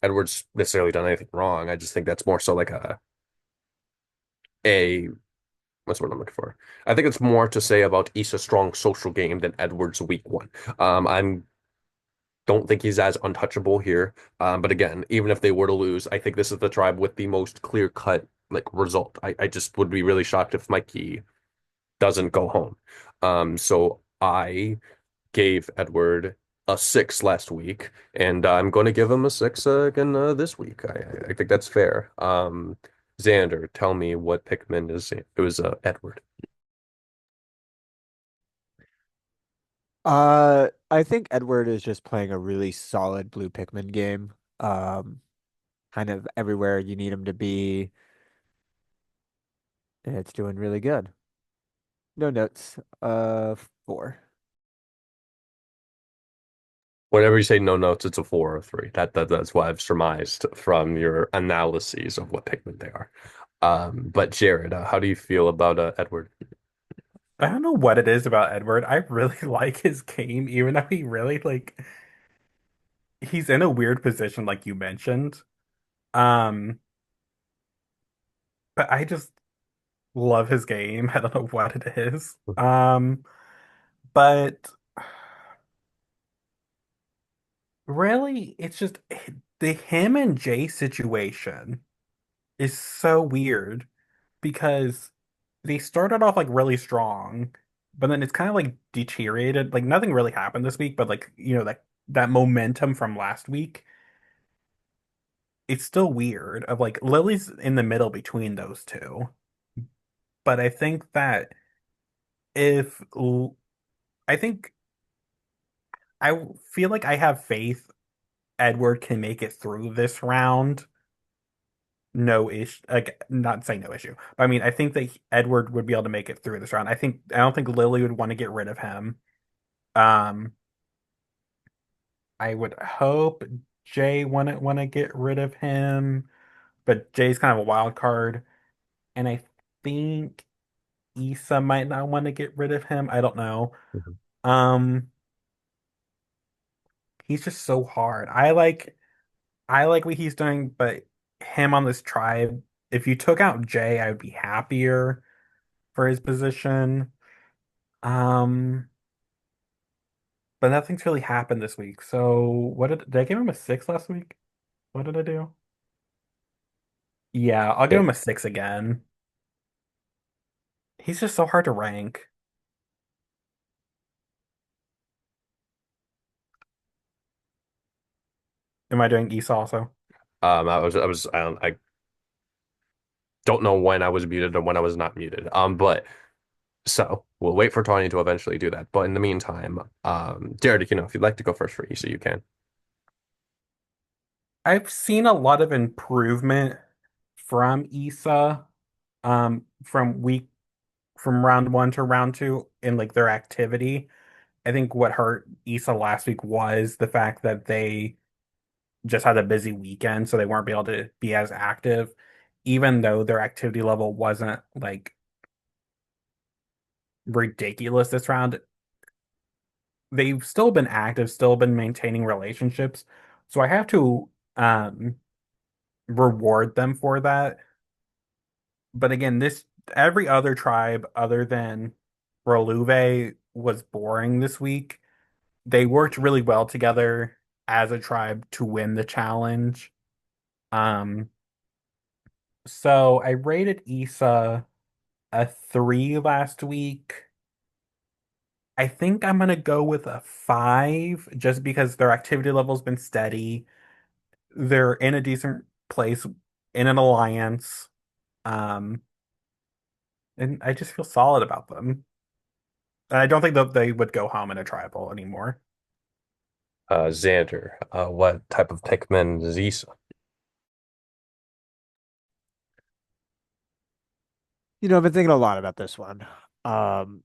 Edward's necessarily done anything wrong. I just think that's more so like a what's the word I'm looking for? I think it's more to say about Issa's strong social game than Edward's weak one. I'm don't think he's as untouchable here. But again, even if they were to lose, I think this is the tribe with the most clear-cut like result. I just would be really shocked if Mikey doesn't go home. So I gave Edward a 6 last week, and I'm going to give him a 6 again this week. I think that's fair. Xander, tell me what Pikmin is. It was Edward. I think Edward is just playing a really solid blue Pikmin game. Um, Kind of everywhere you need him to be, and it's doing really good. No notes. 4. Whenever you say no notes, it's a 4 or 3. That's what I've surmised from your analyses of what Pikmin they are. But Jared, how do you feel about Edward? I don't know what it is about Edward. I really like his game, even though he really he's in a weird position, like you mentioned. Um, but I just love his game. I don't know what it is. But really, it's just the him and Jay situation is so weird because they started off like really strong, but then it's kind of like deteriorated. Like nothing really happened this week, but like that momentum from last week, it's still weird. Of like Lily's in the middle between those two, but I think that if I think I feel like I have faith Edward can make it through this round. No issue, like not saying no issue, but I mean, I think that Edward would be able to make it through this round. I don't think Lily would want to get rid of him. Um, I would hope Jay wouldn't want to get rid of him, but Jay's kind of a wild card, and I think Issa might not want to get rid of him. I don't know. Mhm. Um, he's just so hard. I like what he's doing, but him on this tribe, if you took out Jay, I would be happier. for his position. Um, but nothing's really happened this week. So what did I give him a six last week? What did I do? Yeah, I'll give Yeah. him a six again. He's just so hard to rank. Am I doing Issa also? I don't know when I was muted and when I was not muted. But so we'll wait for Tawny to eventually do that. But in the meantime, Jared, if you'd like to go first for Issa, you can. I've seen a lot of improvement from Issa, from from round one to round two in like their activity. I think what hurt Issa last week was the fact that they just had a busy weekend, so they weren't able to be as active, even though their activity level wasn't like ridiculous this round. They've still been active, still been maintaining relationships. So I have to reward them for that. But again, this every other tribe other than Roluve was boring this week. They worked really well together as a tribe to win the challenge. Um, so I rated Issa a three last week. I think I'm gonna go with a five just because their activity level's been steady. They're in a decent place in an alliance. Um, and I just feel solid about them. And I don't think that they would go home in a tribal anymore. Xander, what type of Pikmin is Issa? I've been thinking a lot about this one. Um,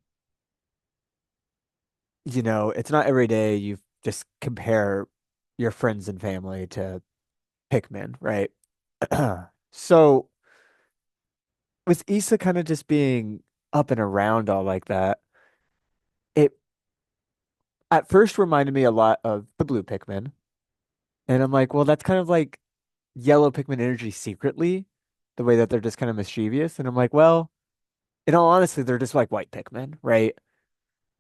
it's not every day you just compare your friends and family to Pikmin, right? So with Issa kind of just being up and around all like that, it at first reminded me a lot of the blue Pikmin. And I'm like, well, that's kind of like yellow Pikmin energy secretly, the way that they're just kind of mischievous. And I'm like, well, in all honesty, they're just like white Pikmin, right?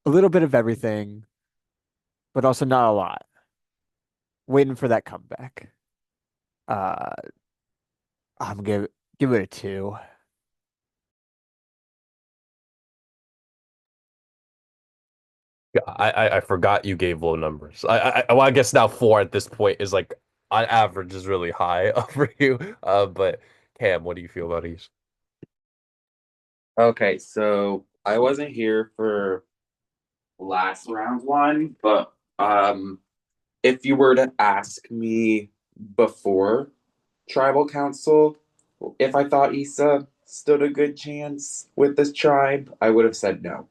A little bit of everything, but also not a lot. Waiting for that comeback. Uh, I'm give it a two. Yeah, I forgot you gave low numbers. Well, I guess now four at this point is like on average is really high for you. But Cam, what do you feel about Issa? Okay, so I wasn't here for last round one, but if you were to ask me before tribal council if I thought Issa stood a good chance with this tribe, I would have said no.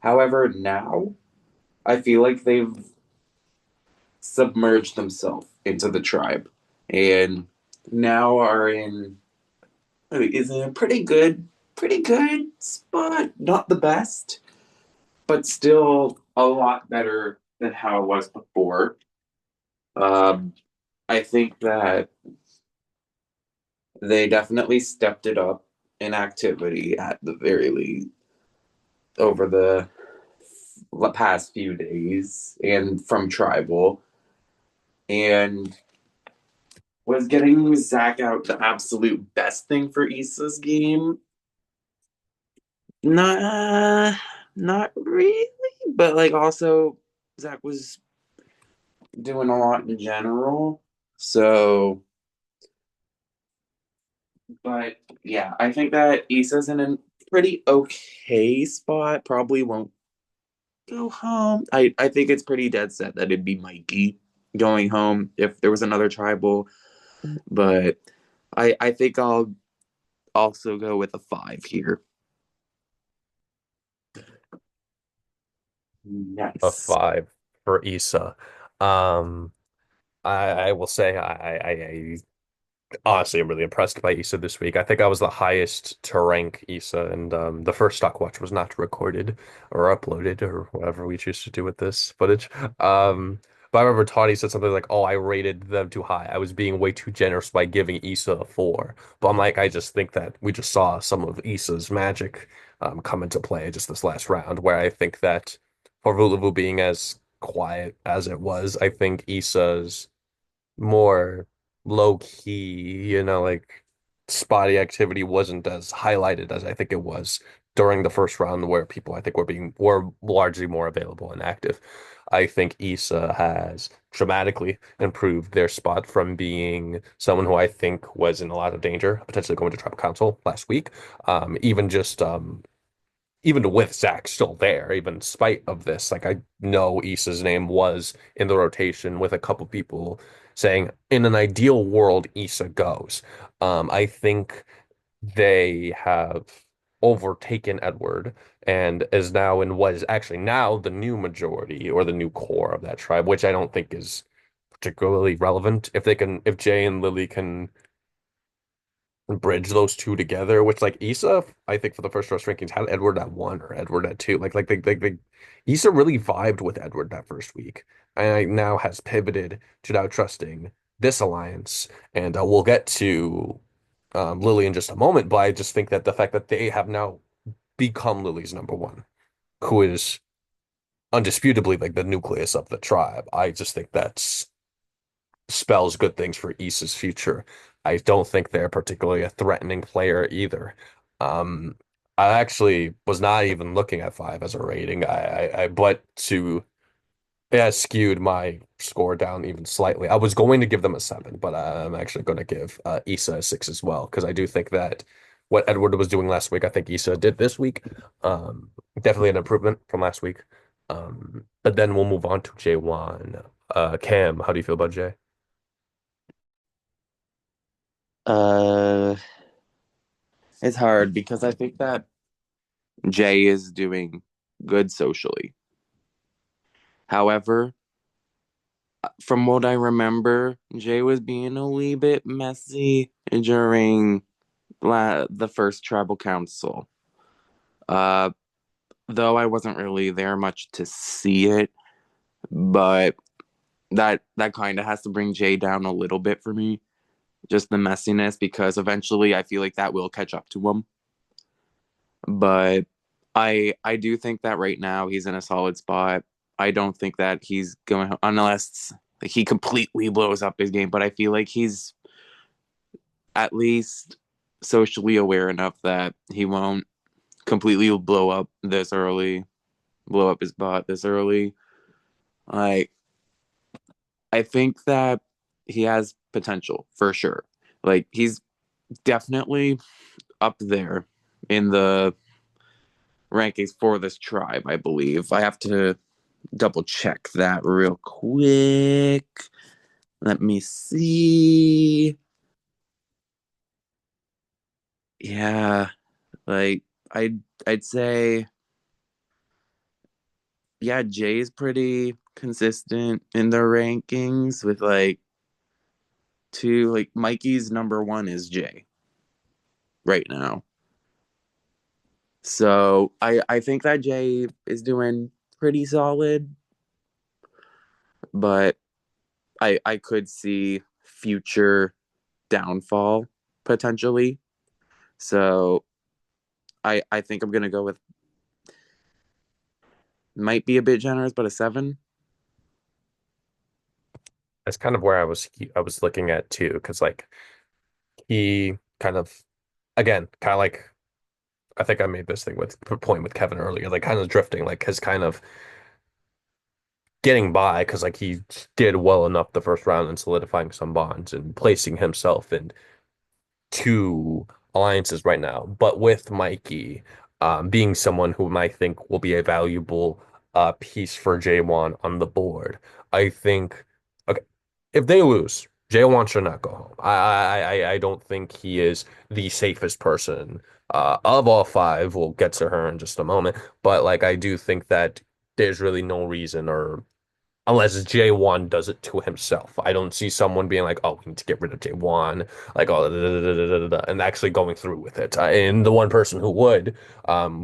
However, now I feel like they've submerged themselves into the tribe and now are in a pretty good spot. Not the best, but still a lot better than how it was before. Um, I think that they definitely stepped it up in activity at the very least over the past few days and from tribal and was getting Zach out the absolute best thing for Issa's game. Not really, but like also Zach was doing a lot in general. So, but yeah, I think that Issa's in a pretty okay spot. Probably won't go home. I think it's pretty dead set that it'd be Mikey going home if there was another tribal, but I think I'll also go with a five here. A Nice. five for Issa. Um, I will say I honestly I'm really impressed by Issa this week. I think I was the highest to rank Issa, and the first Stockwatch was not recorded or uploaded or whatever we choose to do with this footage. But I remember Tawny said something like, "Oh, I rated them too high. I was being way too generous by giving Issa a four." But I'm like, I just think that we just saw some of Issa's magic come into play just this last round, where I think that for Vuluvu being as quiet as it was, I think Issa's more low key, like spotty activity wasn't as highlighted as I think it was during the first round where people I think were largely more available and active. I think Issa has dramatically improved their spot from being someone who I think was in a lot of danger, potentially going to tribal council last week. Even just even with Zach still there, even in spite of this, like I know Issa's name was in the rotation with a couple people saying, in an ideal world, Issa goes. I think they have overtaken Edward and is now in what is actually now the new majority or the new core of that tribe, which I don't think is particularly relevant. If Jay and Lily can bridge those two together, which like Issa, I think for the first round rankings had Edward at one or Edward at two. Like Issa really vibed with Edward that first week, and now has pivoted to now trusting this alliance. And we'll get to Lily in just a moment, but I just think that the fact that they have now become Lily's number one, who is undisputably like the nucleus of the tribe, I just think that's spells good things for Issa's future. I don't think they're particularly a threatening player either. Um, I actually was not even looking at five as a rating. But to it has skewed my score down even slightly. I was going to give them a seven, but I'm actually going to give Issa a six as well because I do think that what Edward was doing last week, I think Issa did this week. Definitely an improvement from last week. But then we'll move on to J1. Cam, how do you feel about Jay? Uh, it's hard because I think that Jay is doing good socially. However, from what I remember, Jay was being a wee bit messy during the first tribal council. Uh, though I wasn't really there much to see it, but that kind of has to bring Jay down a little bit for me. Just the messiness, because eventually I feel like that will catch up to him. But I do think that right now he's in a solid spot. I don't think that he's going unless like he completely blows up his game, but I feel like he's at least socially aware enough that he won't completely blow up his bot this early. Like I think that he has potential for sure. Like he's definitely up there in the rankings for this tribe, I believe. I have to double check that real quick. Let me see. Yeah, like I'd say yeah, Jay's pretty consistent in the rankings with like two like Mikey's number one is Jay right now. So I think that Jay is doing pretty solid, but I could see future downfall potentially. So I think I'm gonna go with might be a bit generous, but a seven. That's kind of where I was looking at too, because like he kind of again kind of like I think I made this thing with point with Kevin earlier, like kind of drifting, like his kind of getting by because like he did well enough the first round and solidifying some bonds and placing himself in two alliances right now. But with Mikey, being someone whom I think will be a valuable piece for J1 on the board, I think okay, if they lose, J1 should not go home. I don't think he is the safest person of all five. We'll get to her in just a moment, but like I do think that there's really no reason or unless J1 does it to himself. I don't see someone being like, "Oh, we need to get rid of J1," like, "Oh," and actually going through with it. And the one person who would,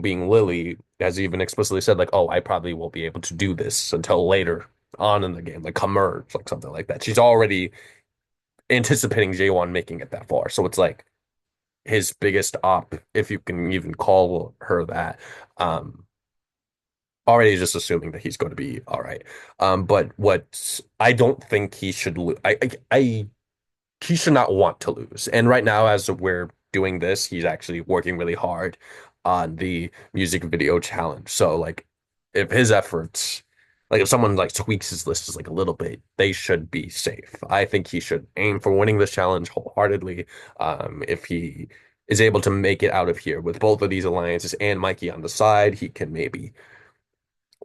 being Lily, has even explicitly said, like, "Oh, I probably won't be able to do this until later on in the game, like come merge, like something like that." She's already anticipating J1 making it that far. So it's like his biggest op, if you can even call her that. Um, Already just assuming that he's going to be all right. But what I don't think he should lose. He should not want to lose. And right now, as we're doing this, he's actually working really hard on the music video challenge. So like, if his efforts, like if someone like tweaks his list just like a little bit, they should be safe. I think he should aim for winning this challenge wholeheartedly. If he is able to make it out of here with both of these alliances and Mikey on the side, he can maybe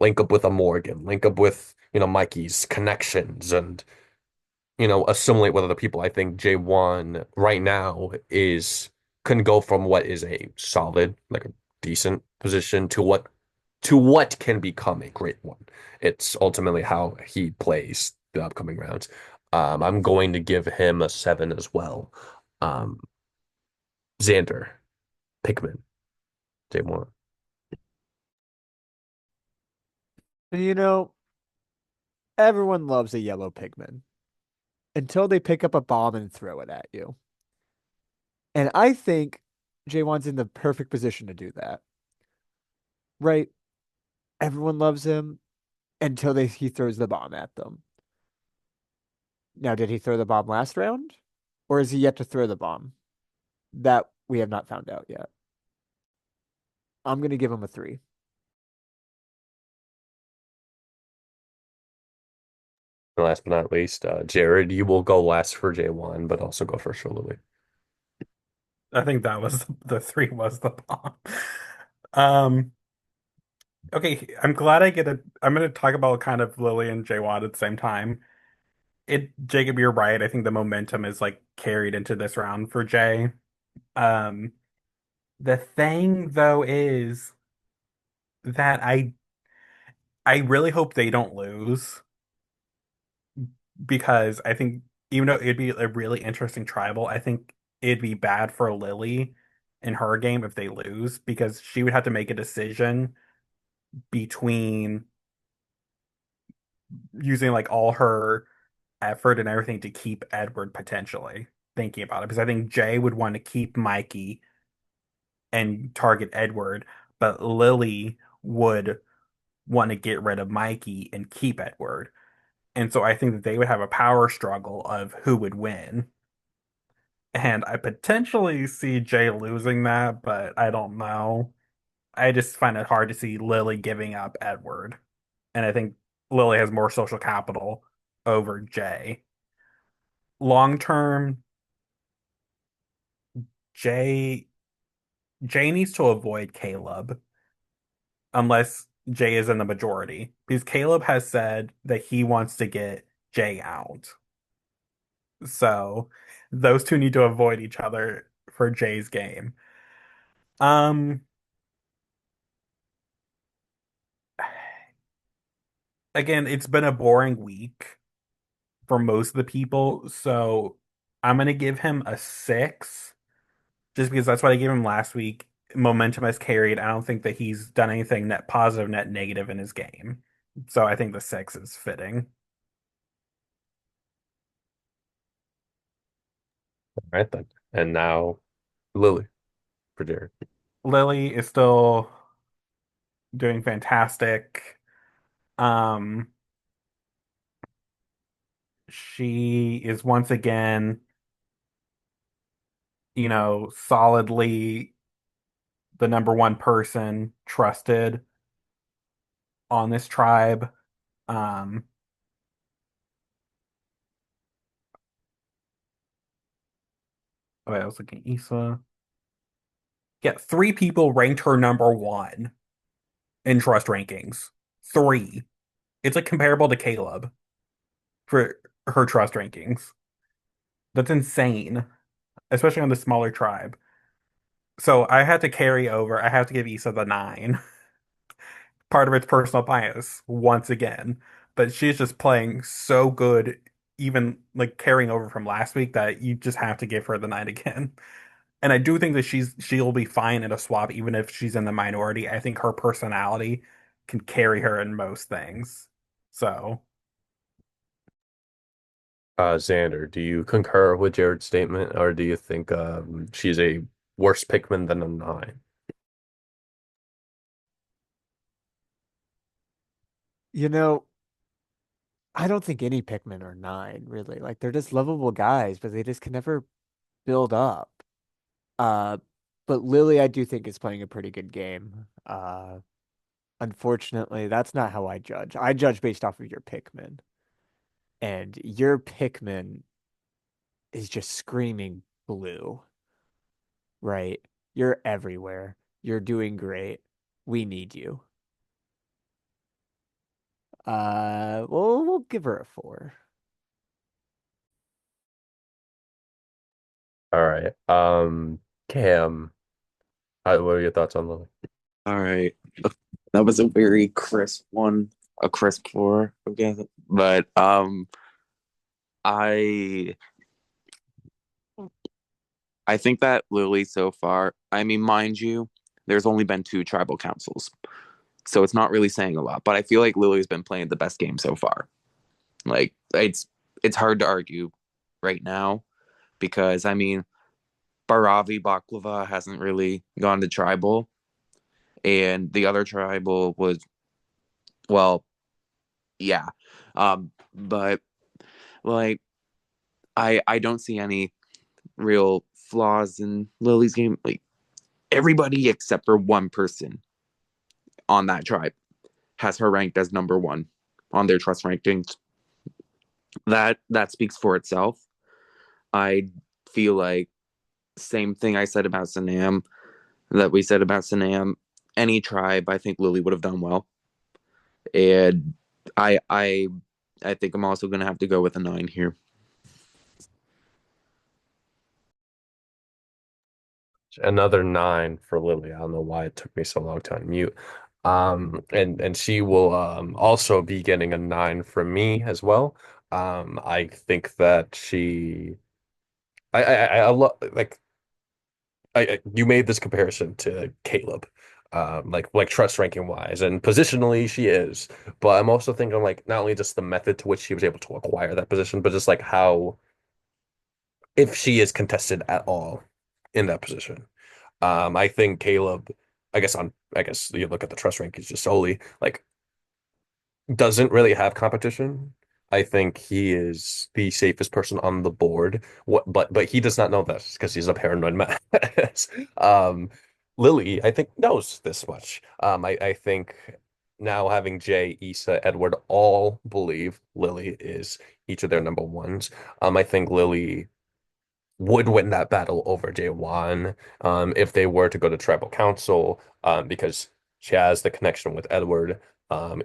link up with a Morgan, link up with, Mikey's connections and, assimilate with other people. I think J1 right now can go from what is a solid, like a decent position to what can become a great one. It's ultimately how he plays the upcoming rounds. I'm going to give him a 7 as well. Um, Xander, Pikmin, J1. And everyone loves a yellow pigman until they pick up a bomb and throw it at you. And I think J1's in the perfect position to do that. Right? Everyone loves him until he throws the bomb at them. Now, did he throw the bomb last round? Or is he yet to throw the bomb? That we have not found out yet. I'm going to give him a 3. And last but not least, Jared, you will go last for J1, but also go first for Louis. I think that was the three was the bomb. Um, okay, I'm glad I'm gonna talk about kind of Lily and Jaywad at the same time. Jacob, you're right. I think the momentum is like carried into this round for Jay. Um, the thing though is that I really hope they don't lose because I think even though it'd be a really interesting tribal, I think it'd be bad for Lily in her game if they lose because she would have to make a decision between using like all her effort and everything to keep Edward potentially thinking about it because I think Jay would want to keep Mikey and target Edward, but Lily would want to get rid of Mikey and keep Edward. And so I think that they would have a power struggle of who would win. And I potentially see Jay losing that, but I don't know. I just find it hard to see Lily giving up Edward. And I think Lily has more social capital over Jay. Long term, Jay Jay needs to avoid Caleb unless Jay is in the majority. Because Caleb has said that he wants to get Jay out. So those two need to avoid each other for Jay's game. Um, again, it's been a boring week for most of the people, so I'm gonna give him a 6 just because that's what I gave him last week. Momentum has carried. I don't think that he's done anything net positive, net negative in his game. So I think the 6 is fitting. All right then. And now Lily for Jared. Lily is still doing fantastic. Um, she is once again, solidly the number one person trusted on this tribe. Um, I was looking at Issa. Yeah, 3 people ranked her number one in trust rankings. 3. It's like comparable to Caleb for her trust rankings. That's insane, especially on the smaller tribe. So I had to carry over. I have to give Issa the 9. Part of it's personal bias once again, but she's just playing so good, even like carrying over from last week that you just have to give her the 9 again. And I do think that she'll be fine in a swap, even if she's in the minority. I think her personality can carry her in most things. So Xander, do you concur with Jared's statement, or do you think she's a worse Pikmin than a nine. You know, I don't think any Pikmin are nine, really. Like they're just lovable guys, but they just can never build up. Uh, but Lily, I do think is playing a pretty good game. Unfortunately, that's not how I judge. I judge based off of your Pikmin, and your Pikmin is just screaming blue, right? You're everywhere. You're doing great. We need you. We'll give her a four. All right. Cam, what are your thoughts on Lily? All right. That was a very crisp one, a crisp four, I guess. But I I think that Lily so far, I mean, mind you, there's only been two tribal councils. So it's not really saying a lot, but I feel like Lily's been playing the best game so far. Like it's hard to argue right now because I mean, Baravi Baklava hasn't really gone to tribal and the other tribal was well, yeah. But like I don't see any real flaws in Lily's game. Like everybody except for one person on that tribe has her ranked as number one on their trust rankings. That speaks for itself. I feel like same thing I said about Sanam that we said about Sanam. Any tribe, I think Lily would have done well, and I I I think I'm also gonna have to go with a nine here. Another nine for Lily. I don't know why it took me so long to unmute. And she will also be getting a nine from me as well. I think that I love like you made this comparison to Caleb, like trust ranking wise, and positionally she is. But I'm also thinking like not only just the method to which she was able to acquire that position, but just like how if she is contested at all in that position. I think Caleb, I guess you look at the trust rankings just solely, like doesn't really have competition. I think he is the safest person on the board. But he does not know this because he's a paranoid mess. Um, Lily, I think knows this much. I think now having Jay, Issa, Edward all believe Lily is each of their number ones. I think Lily would win that battle over J1 if they were to go to tribal council because she has the connection with Edward.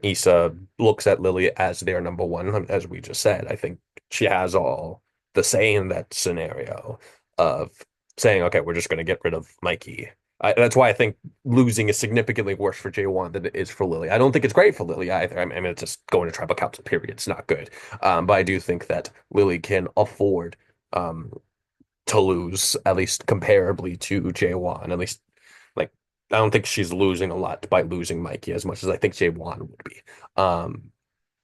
Issa looks at Lily as their number one, as we just said. I think she has all the say in that scenario of saying, okay, we're just going to get rid of Mikey. That's why I think losing is significantly worse for J1 than it is for Lily. I don't think it's great for Lily either. I mean, it's just going to tribal council, period. It's not good. But I do think that Lily can afford um, to lose, at least comparably to J1. At least, like, I don't think she's losing a lot by losing Mikey as much as I think J1 would be. Um,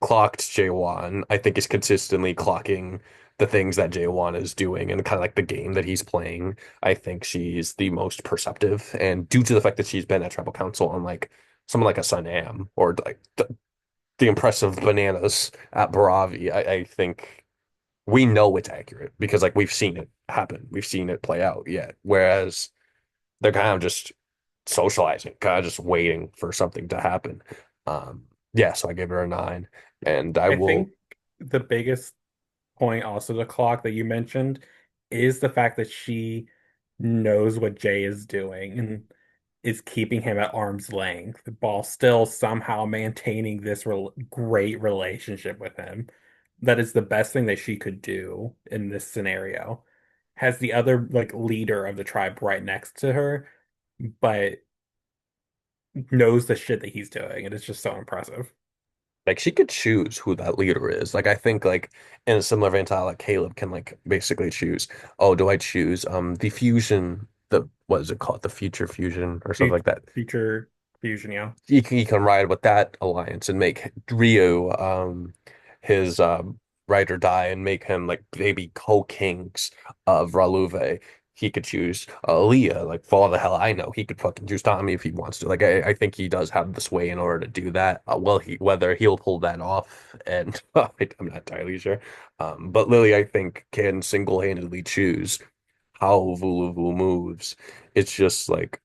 Clocked J1, I think is consistently clocking the things that J1 is doing and kind of like the game that he's playing. I think she's the most perceptive. And due to the fact that she's been at Tribal Council on like someone like a Sun Am or like the impressive bananas at Bravi, I think we know it's accurate because like we've seen it happen. We've seen it play out yet. Whereas they're kind of just socializing, kind of just waiting for something to happen. Yeah, so I gave her a nine. And I I will think the biggest point also the clock that you mentioned is the fact that she knows what Jay is doing and is keeping him at arm's length while still somehow maintaining this great relationship with him. That is the best thing that she could do in this scenario. Has the other like leader of the tribe right next to her, but knows the shit that he's doing, and it's just so impressive. like she could choose who that leader is. Like I think like in a similar vein to how like Caleb can like basically choose, oh, do I choose the fusion, the what is it called? The future fusion or something like that. Future fusion, yeah. He can ride with that alliance and make Rio his ride or die and make him like maybe co-kings of Raluve. he could choose Aaliyah. Like, for all the hell I know, he could fucking choose Tommy if he wants to. Like, I think he does have the sway in order to do that. Well, whether he'll pull that off, and I'm not entirely sure. But Lily, I think, can single-handedly choose how Vuluvu moves. It's just like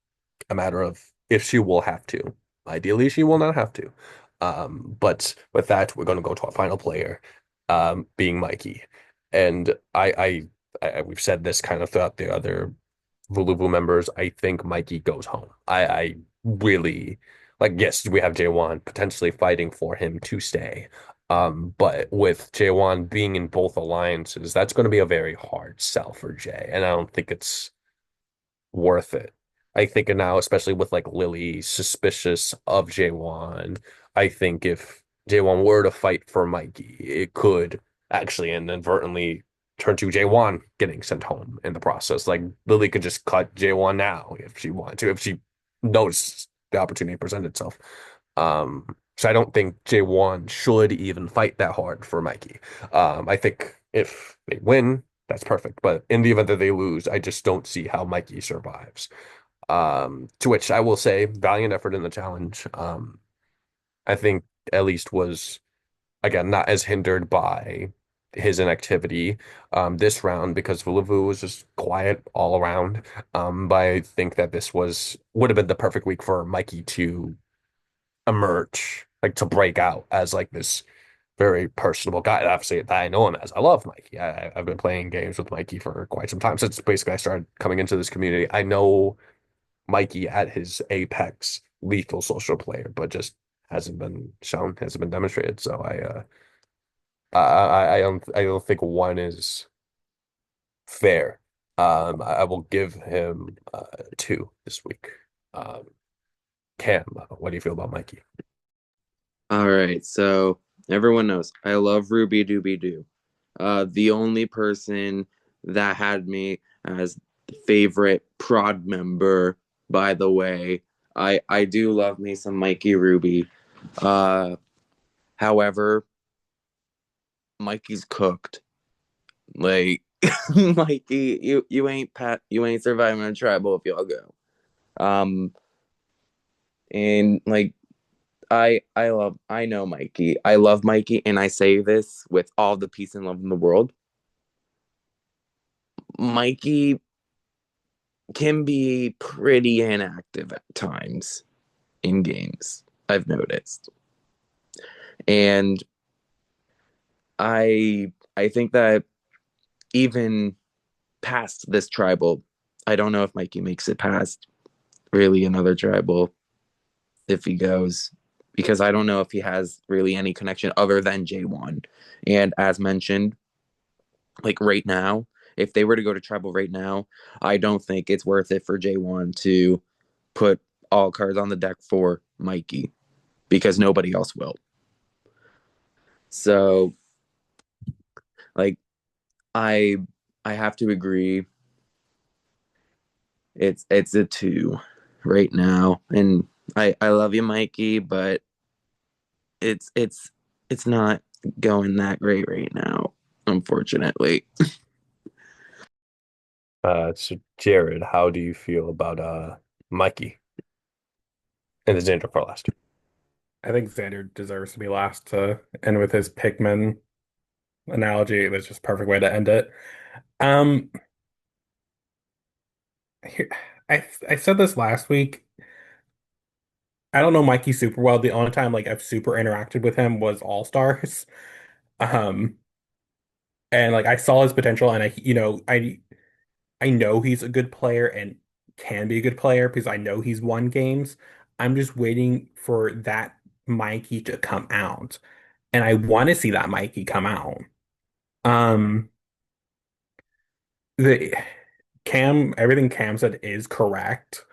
a matter of if she will have to. Ideally, she will not have to. But with that, we're going to go to our final player, being Mikey. And we've said this kind of throughout the other Vuluvu members. I think Mikey goes home. I really like. Yes, we have J1 potentially fighting for him to stay. But with J1 being in both alliances, that's going to be a very hard sell for Jay, and I don't think it's worth it. I think now, especially with like Lily suspicious of J1, I think if J1 were to fight for Mikey, it could actually inadvertently turn to J1 getting sent home in the process. Like Lily could just cut J1 now if she wanted to, if she noticed the opportunity present itself. So I don't think J1 should even fight that hard for Mikey. I think if they win, that's perfect. But in the event that they lose, I just don't see how Mikey survives. To which I will say, valiant effort in the challenge. I think at least was again not as hindered by his inactivity this round because Vuluvu was just quiet all around. But I think that this would have been the perfect week for Mikey to emerge, like to break out as like this very personable guy. Obviously, that I know him as. I love Mikey. I've been playing games with Mikey for quite some time since basically I started coming into this community. I know Mikey at his apex, lethal social player, but just hasn't been shown, hasn't been demonstrated. So I don't think one is fair. I will give him two this week. Um, Cam, what do you feel about Mikey? All right, so everyone knows I love Ruby Dooby Doo. The only person that had me as the favorite prod member, by the way. I do love me some Mikey Ruby. Uh, However, Mikey's cooked. Like Mikey, you ain't surviving a tribal if y'all go. Um, and like I know Mikey. I love Mikey, and I say this with all the peace and love in the world. Mikey can be pretty inactive at times in games. I've noticed. And I think that even past this tribal, I don't know if Mikey makes it past really another tribal if he goes, because I don't know if he has really any connection other than J1. And as mentioned, like right now, if they were to go to tribal right now, I don't think it's worth it for J1 to put all cards on the deck for Mikey because nobody else will. So, like, I I have to agree. It's a two right now, and I love you, Mikey, but it's it's it's not going that great right now, unfortunately. So Jared, how do you feel about Mikey and the Xander for last? I think Xander deserves to be last to end with his Pikmin analogy. It was just a perfect way to end it. Um, here, I said this last week. I don't know Mikey super well. The only time like I've super interacted with him was All Stars. Um, and like I saw his potential, and I know he's a good player and can be a good player because I know he's won games. I'm just waiting for that Mikey to come out, and I want to see that Mikey come out. Um, the everything Cam said is correct,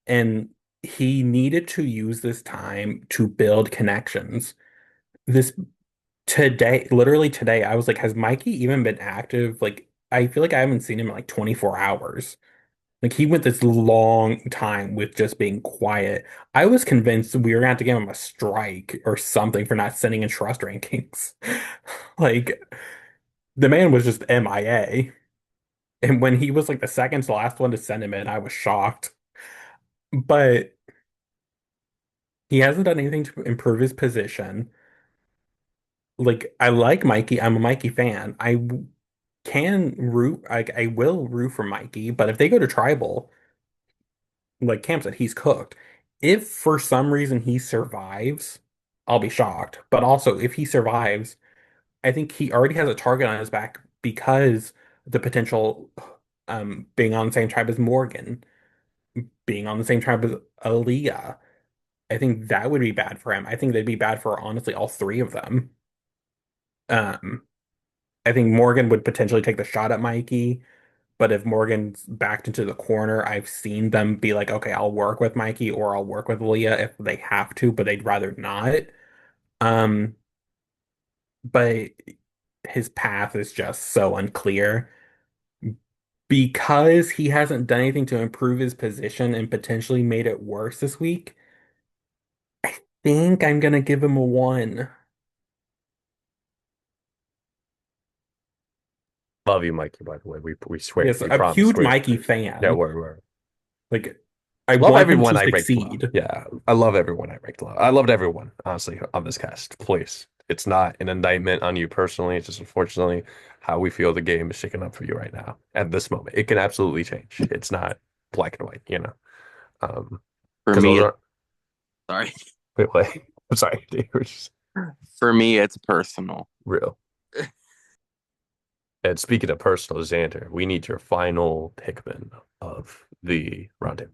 and he needed to use this time to build connections. This today, literally today, I was like, has Mikey even been active? Like, I feel like I haven't seen him in like 24 hours. Like, he went this long time with just being quiet. I was convinced we were gonna have to give him a strike or something for not sending in trust rankings. Like, the man was just MIA. And when he was like the second to last one to send him in, I was shocked. But he hasn't done anything to improve his position. Like I like Mikey. I'm a Mikey fan. Can root like I will root for Mikey, but if they go to tribal, like Cam said, he's cooked. If for some reason he survives, I'll be shocked. But also if he survives, I think he already has a target on his back because the potential being on the same tribe as Morgan, being on the same tribe as Aaliyah. I think that would be bad for him. I think that'd be bad for honestly all three of them. Um, I think Morgan would potentially take the shot at Mikey, but if Morgan's backed into the corner, I've seen them be like, okay, I'll work with Mikey or I'll work with Leah if they have to, but they'd rather not. Um, but his path is just so unclear because he hasn't done anything to improve his position and potentially made it worse this week. I think I'm gonna give him a one. Love you, Mikey, by the way. We swear, Yes, we a promise. huge Mikey Yeah, fan. we're Like, I love want him everyone to I ranked low. succeed. Yeah, I love everyone I ranked low. I loved everyone, honestly, on this cast. Please. It's not an indictment on you personally. It's just unfortunately how we feel the game is shaking up for you right now at this moment. It can absolutely change. It's not black and white, you know. For Because those me, are sorry. wait. I'm sorry, they were just For me, it's personal. real. And speaking of personal, Xander, we need your final pickman of the roundtable.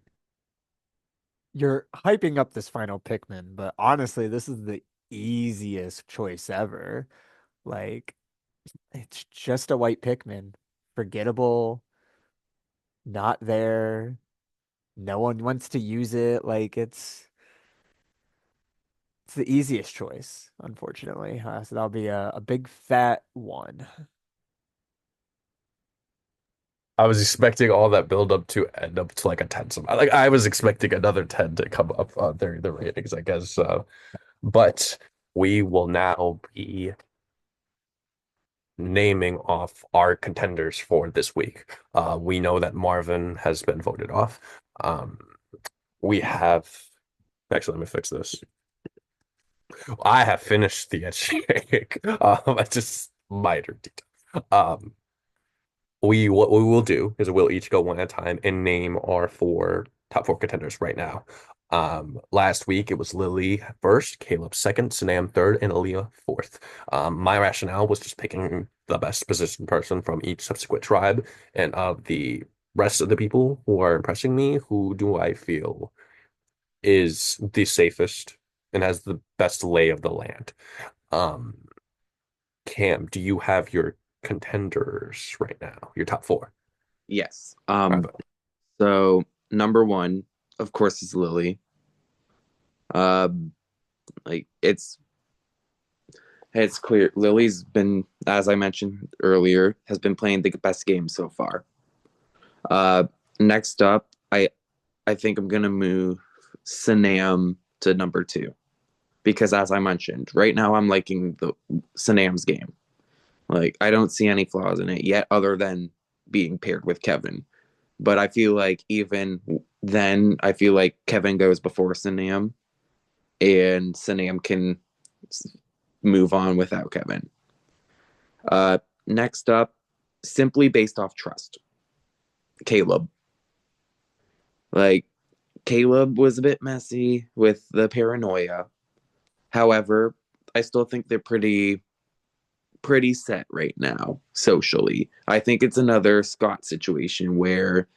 You're hyping up this final Pikmin, but honestly, this is the easiest choice ever. Like, it's just a white Pikmin. Forgettable, not there. No one wants to use it. Like, it's the easiest choice, unfortunately. So that'll be a big fat one. I was expecting all that build up to end up to like a 10. Like I was expecting another 10 to come up on the ratings, I guess. But we will now be naming off our contenders for this week. We know that Marvin has been voted off. Um, we have actually let me fix this. I have finished the edge shake. I just minor detail. What we will do is we'll each go one at a time and name our top four contenders right now. Last week it was Lily first, Caleb second, Sanam third, and Aaliyah fourth. My rationale was just picking the best positioned person from each subsequent tribe, and of the rest of the people who are impressing me, who do I feel is the safest and has the best lay of the land. Um, Cam, do you have your contenders right now? Your top four? Yes. All right, So number one, of course, is Lily. Um, like it's clear Lily's been, as I mentioned earlier, has been playing the best game so far. Uh, Next up, I think I'm gonna move Sanam to number two because, as I mentioned, right now I'm liking the Sanam's game. Like I don't see any flaws in it yet, other than being paired with Kevin. But I feel like even then, I feel like Kevin goes before Sanam, and Sanam can move on without Kevin. Next up, simply based off trust, Caleb. Like Caleb was a bit messy with the paranoia. However, I still think they're pretty set right now socially. I think it's another Scott situation where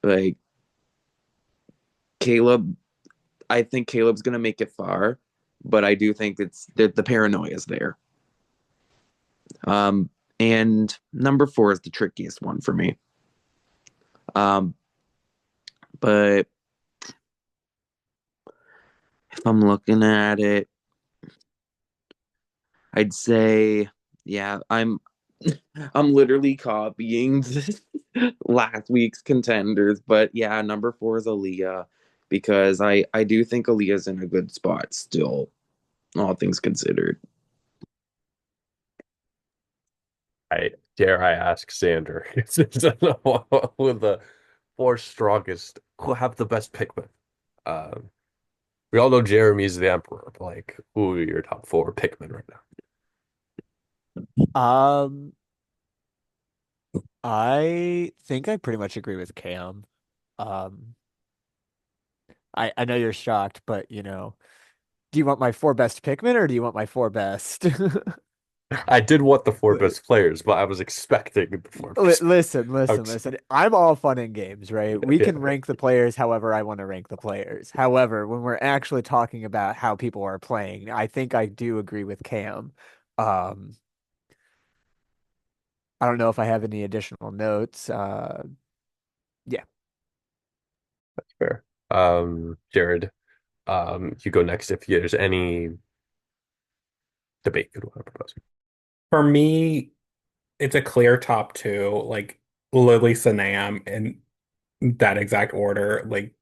like Caleb, I think Caleb's gonna make it far, but I do think it's the paranoia is there. Um, and number four is the trickiest one for me. Um, but if I'm looking at it, I'd say, yeah, I'm literally copying last week's contenders, but yeah, number four is Aaliyah because I do think Aaliyah's in a good spot still, all things considered. I dare I ask Xander with the four strongest who have the best Pikmin. Um, we all know Jeremy's the Emperor, but like, who are your top four Pikmin right now? Um, I think I pretty much agree with Cam. Um, I know you're shocked, but do you want my four best Pikmin or do you want my four best? I did want the four best players, but I was expecting the four best. Listen, I listen, was- listen. I'm all fun and games, right? We yeah, can rank the players however I want to rank the players. However, when we're actually talking about how people are playing, I think I do agree with Cam. Um, I don't know if I have any additional notes. Yeah. that's fair. Jared, you go next if there's any debate you'd want to propose. For me, it's a clear top two, like Lily Sanam in that exact order. Like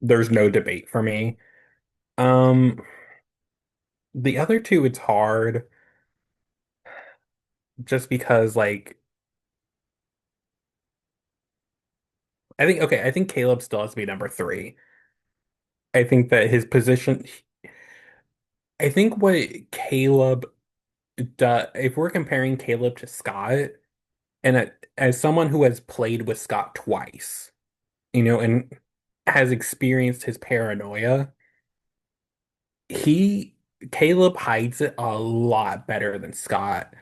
there's no debate for me. Um, the other two, it's hard just because like I think Caleb still has to be number three. I think that his position, I think what Caleb does, if we're comparing Caleb to Scott, and as someone who has played with Scott twice, and has experienced his paranoia, he Caleb hides it a lot better than Scott.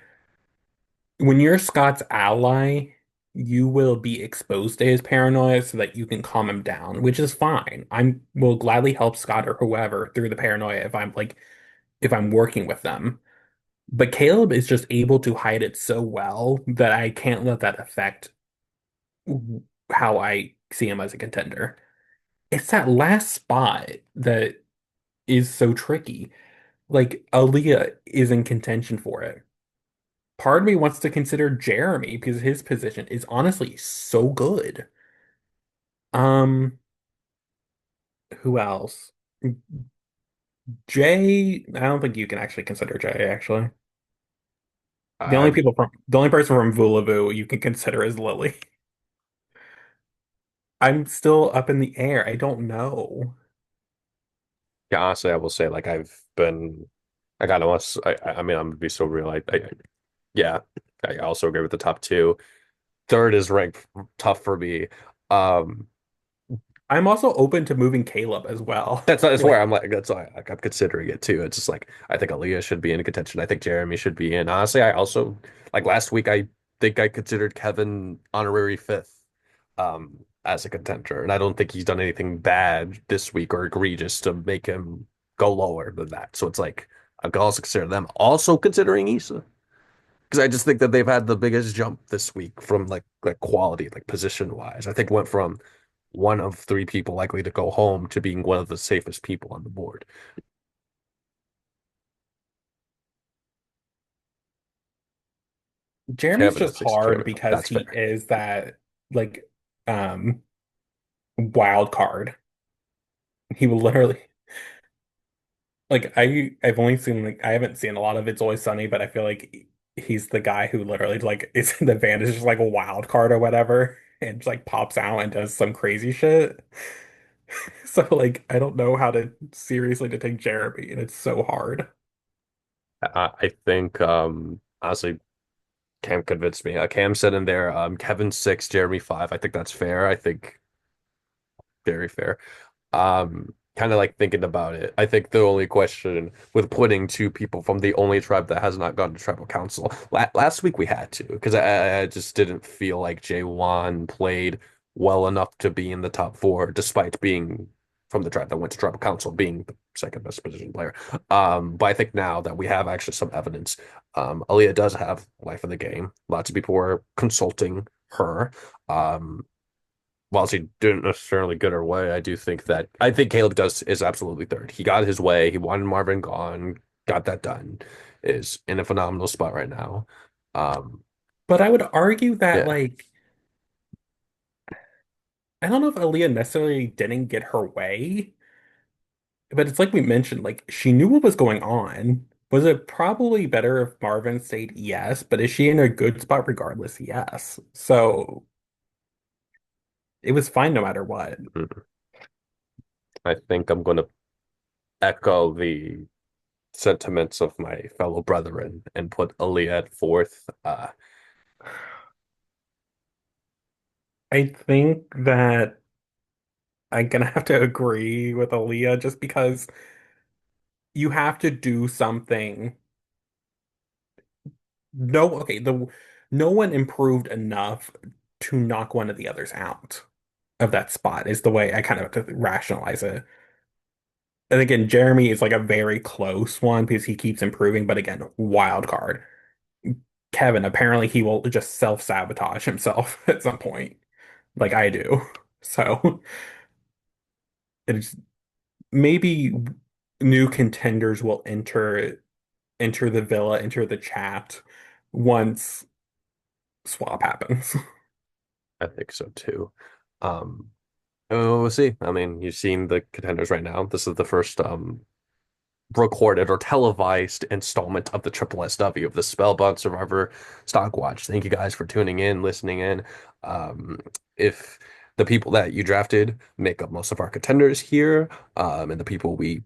When you're Scott's ally, you will be exposed to his paranoia so that you can calm him down, which is fine. I will gladly help Scott or whoever through the paranoia if I'm working with them. But Caleb is just able to hide it so well that I can't let that affect how I see him as a contender. It's that last spot that is so tricky. Like Aaliyah is in contention for it. Part of me wants to consider Jeremy because his position is honestly so good. Um, who else? Jay, I don't think you can actually consider Jay, actually. I The only person from Voulavoo you can consider is Lily. I'm still up in the air. I don't know. Yeah, honestly, I will say like I got to I mean I'm gonna be so real. Yeah, I also agree with the top two. Third is ranked tough for me. Um, I'm also open to moving Caleb as well. that's where Like, I'm like that's why like, I'm considering it too. It's just like I think Aaliyah should be in contention. I think Jeremy should be in. Honestly, I also like last week I think I considered Kevin honorary fifth as a contender, and I don't think he's done anything bad this week or egregious to make him go lower than that. So it's like I could also consider them. Also considering Issa. Because I just think that they've had the biggest jump this week from like quality, like position wise. I think went from one of three people likely to go home to being one of the safest people on the board. Jeremy's Kevin just at 62. hard because That's he fair. is that like um wild card. He will literally like I've only seen like I haven't seen a lot of It's Always Sunny, but I feel like he's the guy who literally like is in the van is just like a wild card or whatever and just like pops out and does some crazy shit. So like I don't know how to seriously to take Jeremy and it's so hard. I think honestly Cam convinced me. Cam said in there Kevin six, Jeremy five. I think that's fair. I think very fair. Kind of like thinking about it. I think the only question with putting two people from the only tribe that has not gone to tribal council last week we had to because I just didn't feel like J1 played well enough to be in the top four, despite being from the tribe that went to tribal council, being the second best position player. But I think now that we have actually some evidence, Aaliyah does have life in the game. Lots of people are consulting her. Um, while she didn't necessarily get her way, I think Caleb does is absolutely third. He got his way. He wanted Marvin gone, got that done. Is in a phenomenal spot right now. Um, But I would argue that yeah, like I don't know if Aaliyah necessarily didn't get her way, but it's like we mentioned, like she knew what was going on Was it probably better if Marvin stayed? Yes, but is she in a good spot regardless? Yes. So it was fine no matter what. Mm. I think I'm going to echo the sentiments of my fellow brethren and put Aaliyah at fourth. I think that I'm gonna have to agree with Aaliyah just because you have to do something. No, okay, no one improved enough to knock one of the others out of that spot is the way I kind of have to rationalize it. And again, Jeremy is like a very close one because he keeps improving, but again, wild card. Kevin, apparently he will just self-sabotage himself at some point, like I do. So it's maybe new contenders will enter the villa, enter the chat once swap happens. I think so too. Um, we'll see. I mean, you've seen the contenders right now. This is the first recorded or televised installment of the Triple SW of the Spellbound Survivor Stockwatch. Thank you guys for tuning in, listening in. If the people that you drafted make up most of our contenders here, and the people we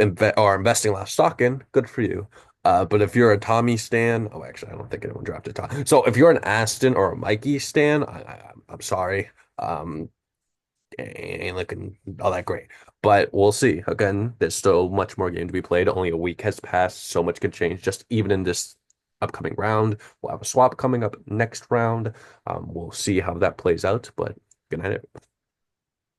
are investing a lot of stock in, good for you. But if you're a Tommy stan, oh, actually, I don't think anyone drafted Tom. So if you're an Aston or a Mikey stan, I'm sorry. Ain't looking all that great. But we'll see. Again, there's still much more game to be played. Only a week has passed. So much can change just even in this upcoming round. We'll have a swap coming up next round. We'll see how that plays out. But good night.